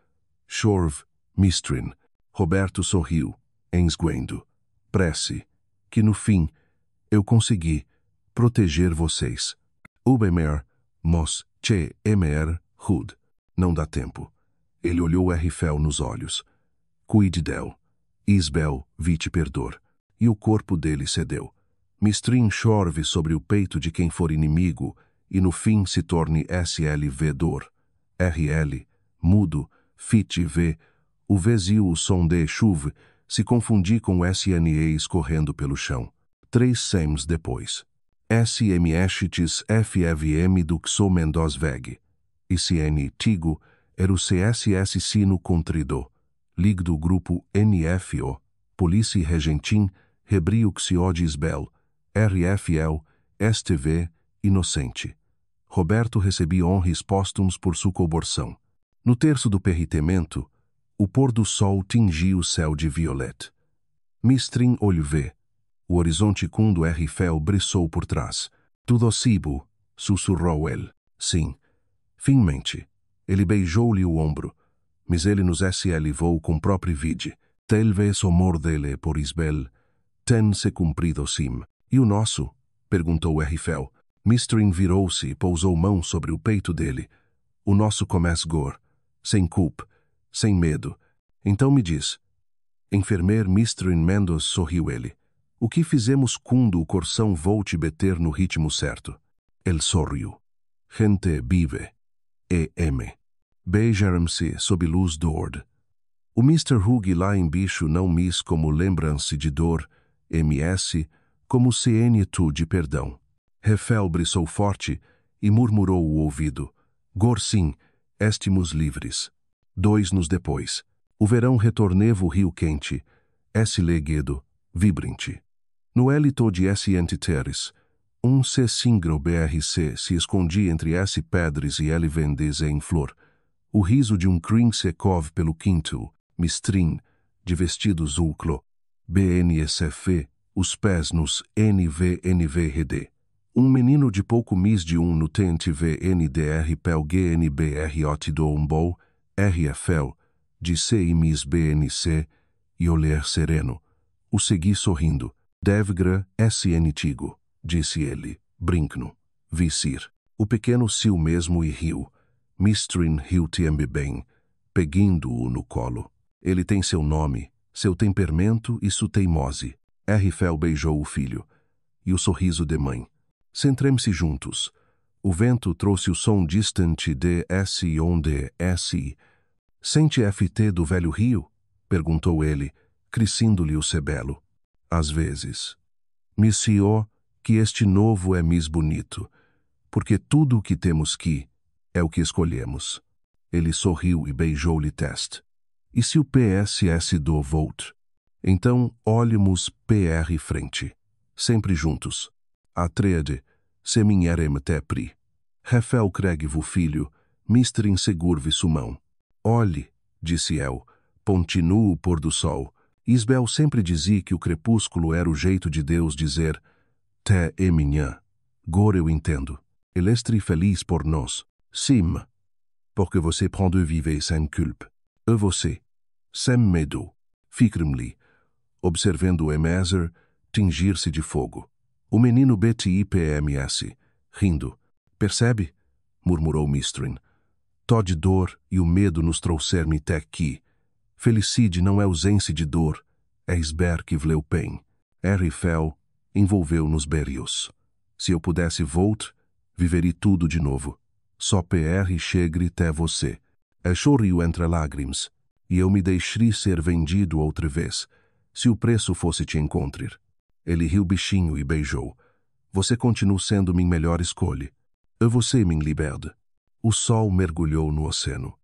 Chorve, Mistrin. Roberto sorriu, ensguendo. Prece, que no fim, eu consegui proteger vocês. Ubemer, mos, che, emer, hud. Não dá tempo. Ele olhou RFL nos olhos. Cuide del. Isbel, vite perdor. E o corpo dele cedeu. Mistrin chorve sobre o peito de quem for inimigo, e no fim se torne SLV dor. RL, mudo, fit V, o vezio o som de chuve, se confundi com SNE escorrendo pelo chão. 3 sems depois. SMSHTS FFM do Xo Mendoz Veg. ICN Tigo, era o CSS Sino Contrido. Lig do grupo NFO, Polícia Regentim, Rebrio Xiod Isbel, RFL, STV, Inocente. Roberto recebia honras póstumos por sua colaboração. No terço do perritemento, o pôr do sol tingia o céu de violeta. Mistrin olho vê. O horizonte cundo RFL brisou por trás. Tudo cibo, sussurrou ele. Sim. Finmente. Ele beijou-lhe o ombro. Mas ele nos SL voou com próprio vide. Talvez o amor dele por Isbel ten se cumprido sim. E o nosso? Perguntou RFL. Mistrin virou-se e pousou mão sobre o peito dele. O nosso começa gor. Sem culpa. Sem medo. Então me diz. Enfermeiro Mistrin Mendoz sorriu ele. O que fizemos quando o coração volte bater no ritmo certo? Ele sorriu. Gente vive. E.M. Beijaram-se sob luz do ord. O Mr. Hugh lá em bicho não mis como lembrança de dor, MS, como CN-tu de perdão. Refel brisou forte e murmurou o ouvido. Gor sim, estimos livres. 2 nos depois. O verão retorneva o rio quente, leguedo, vibrante. No élito de S. Teres, C. Singro BRC se escondia entre S. pedras e L. vendes em flor. O riso de crin secov pelo quinto, Mistrin, de vestido zulclo, BNSF, os pés nos NVNVRD. Menino de pouco mis de no TNTV NDR pel GNBR do Umbol, RFL, de CIMIS BNC, e olhar sereno. O segui sorrindo. Devgra SN Tigo, disse ele, brincno. Vicir. O pequeno siu mesmo e riu. Mistrin riu-te bem, peguindo-o no colo. Ele tem seu nome, seu temperamento e sua teimose. RFL beijou o filho. E o sorriso de mãe. Centremos-se juntos. O vento trouxe o som distante de S onde S. Sente FT do velho rio? Perguntou ele, crescendo-lhe o sebelo. Às vezes. Missio, que este novo é mis bonito, porque tudo o que temos aqui é o que escolhemos. Ele sorriu e beijou-lhe teste. E se o PSS do Volt? Então, olhemos PR frente. Sempre juntos. A tríade, seminherem tepri. Refel Craig-vo filho, Mr. Insegurve sumão. Olhe, disse eu, pontinuo o pôr do sol. Isbel sempre dizia que o crepúsculo era o jeito de Deus dizer Te e minha. Gor eu entendo. Ele est feliz por nós. Sim. Porque você pode viver sem culpa. E você? Sem medo. Fikrem-lhe. Observando o Emezer tingir-se de fogo. O menino BTIPMS, rindo. Percebe? Murmurou Mistrin. Toda dor e o medo nos trouxeram até aqui. Felicide não é ausência de dor, é esber que vleu pen. RFL envolveu nos berios. Se eu pudesse viveria tudo de novo. Só PR chegre até você. Chorriu entre lágrimas, e eu me deixaria ser vendido outra vez, se o preço fosse te encontrar. Ele riu bichinho e beijou. Você continua sendo minha melhor escolha. E você, minha liberdade. O sol mergulhou no oceano.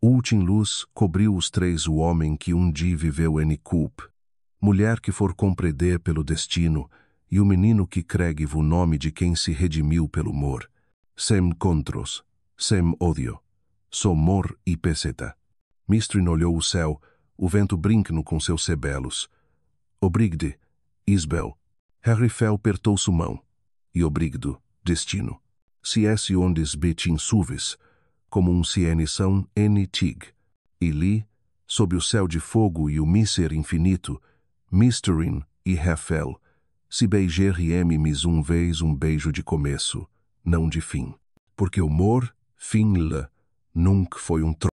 Última luz cobriu os três o homem que dia viveu em Coop, mulher que for compreender pelo destino e o menino que cregue o nome de quem se redimiu pelo amor. Sem contros, sem ódio, só amor e peseta. Mistrin olhou o céu, o vento brincando com seus cebelos. Obrigde, Isbel. Harry Fell apertou sua mão. E obrigdo, destino. Se esse ondes betin suves, como ciene são tig. E li, sob o céu de fogo e o míser infinito, Mistrin e Hefel, se beijar-me vez beijo de começo, não de fim. Porque o amor, fim-la, nunca foi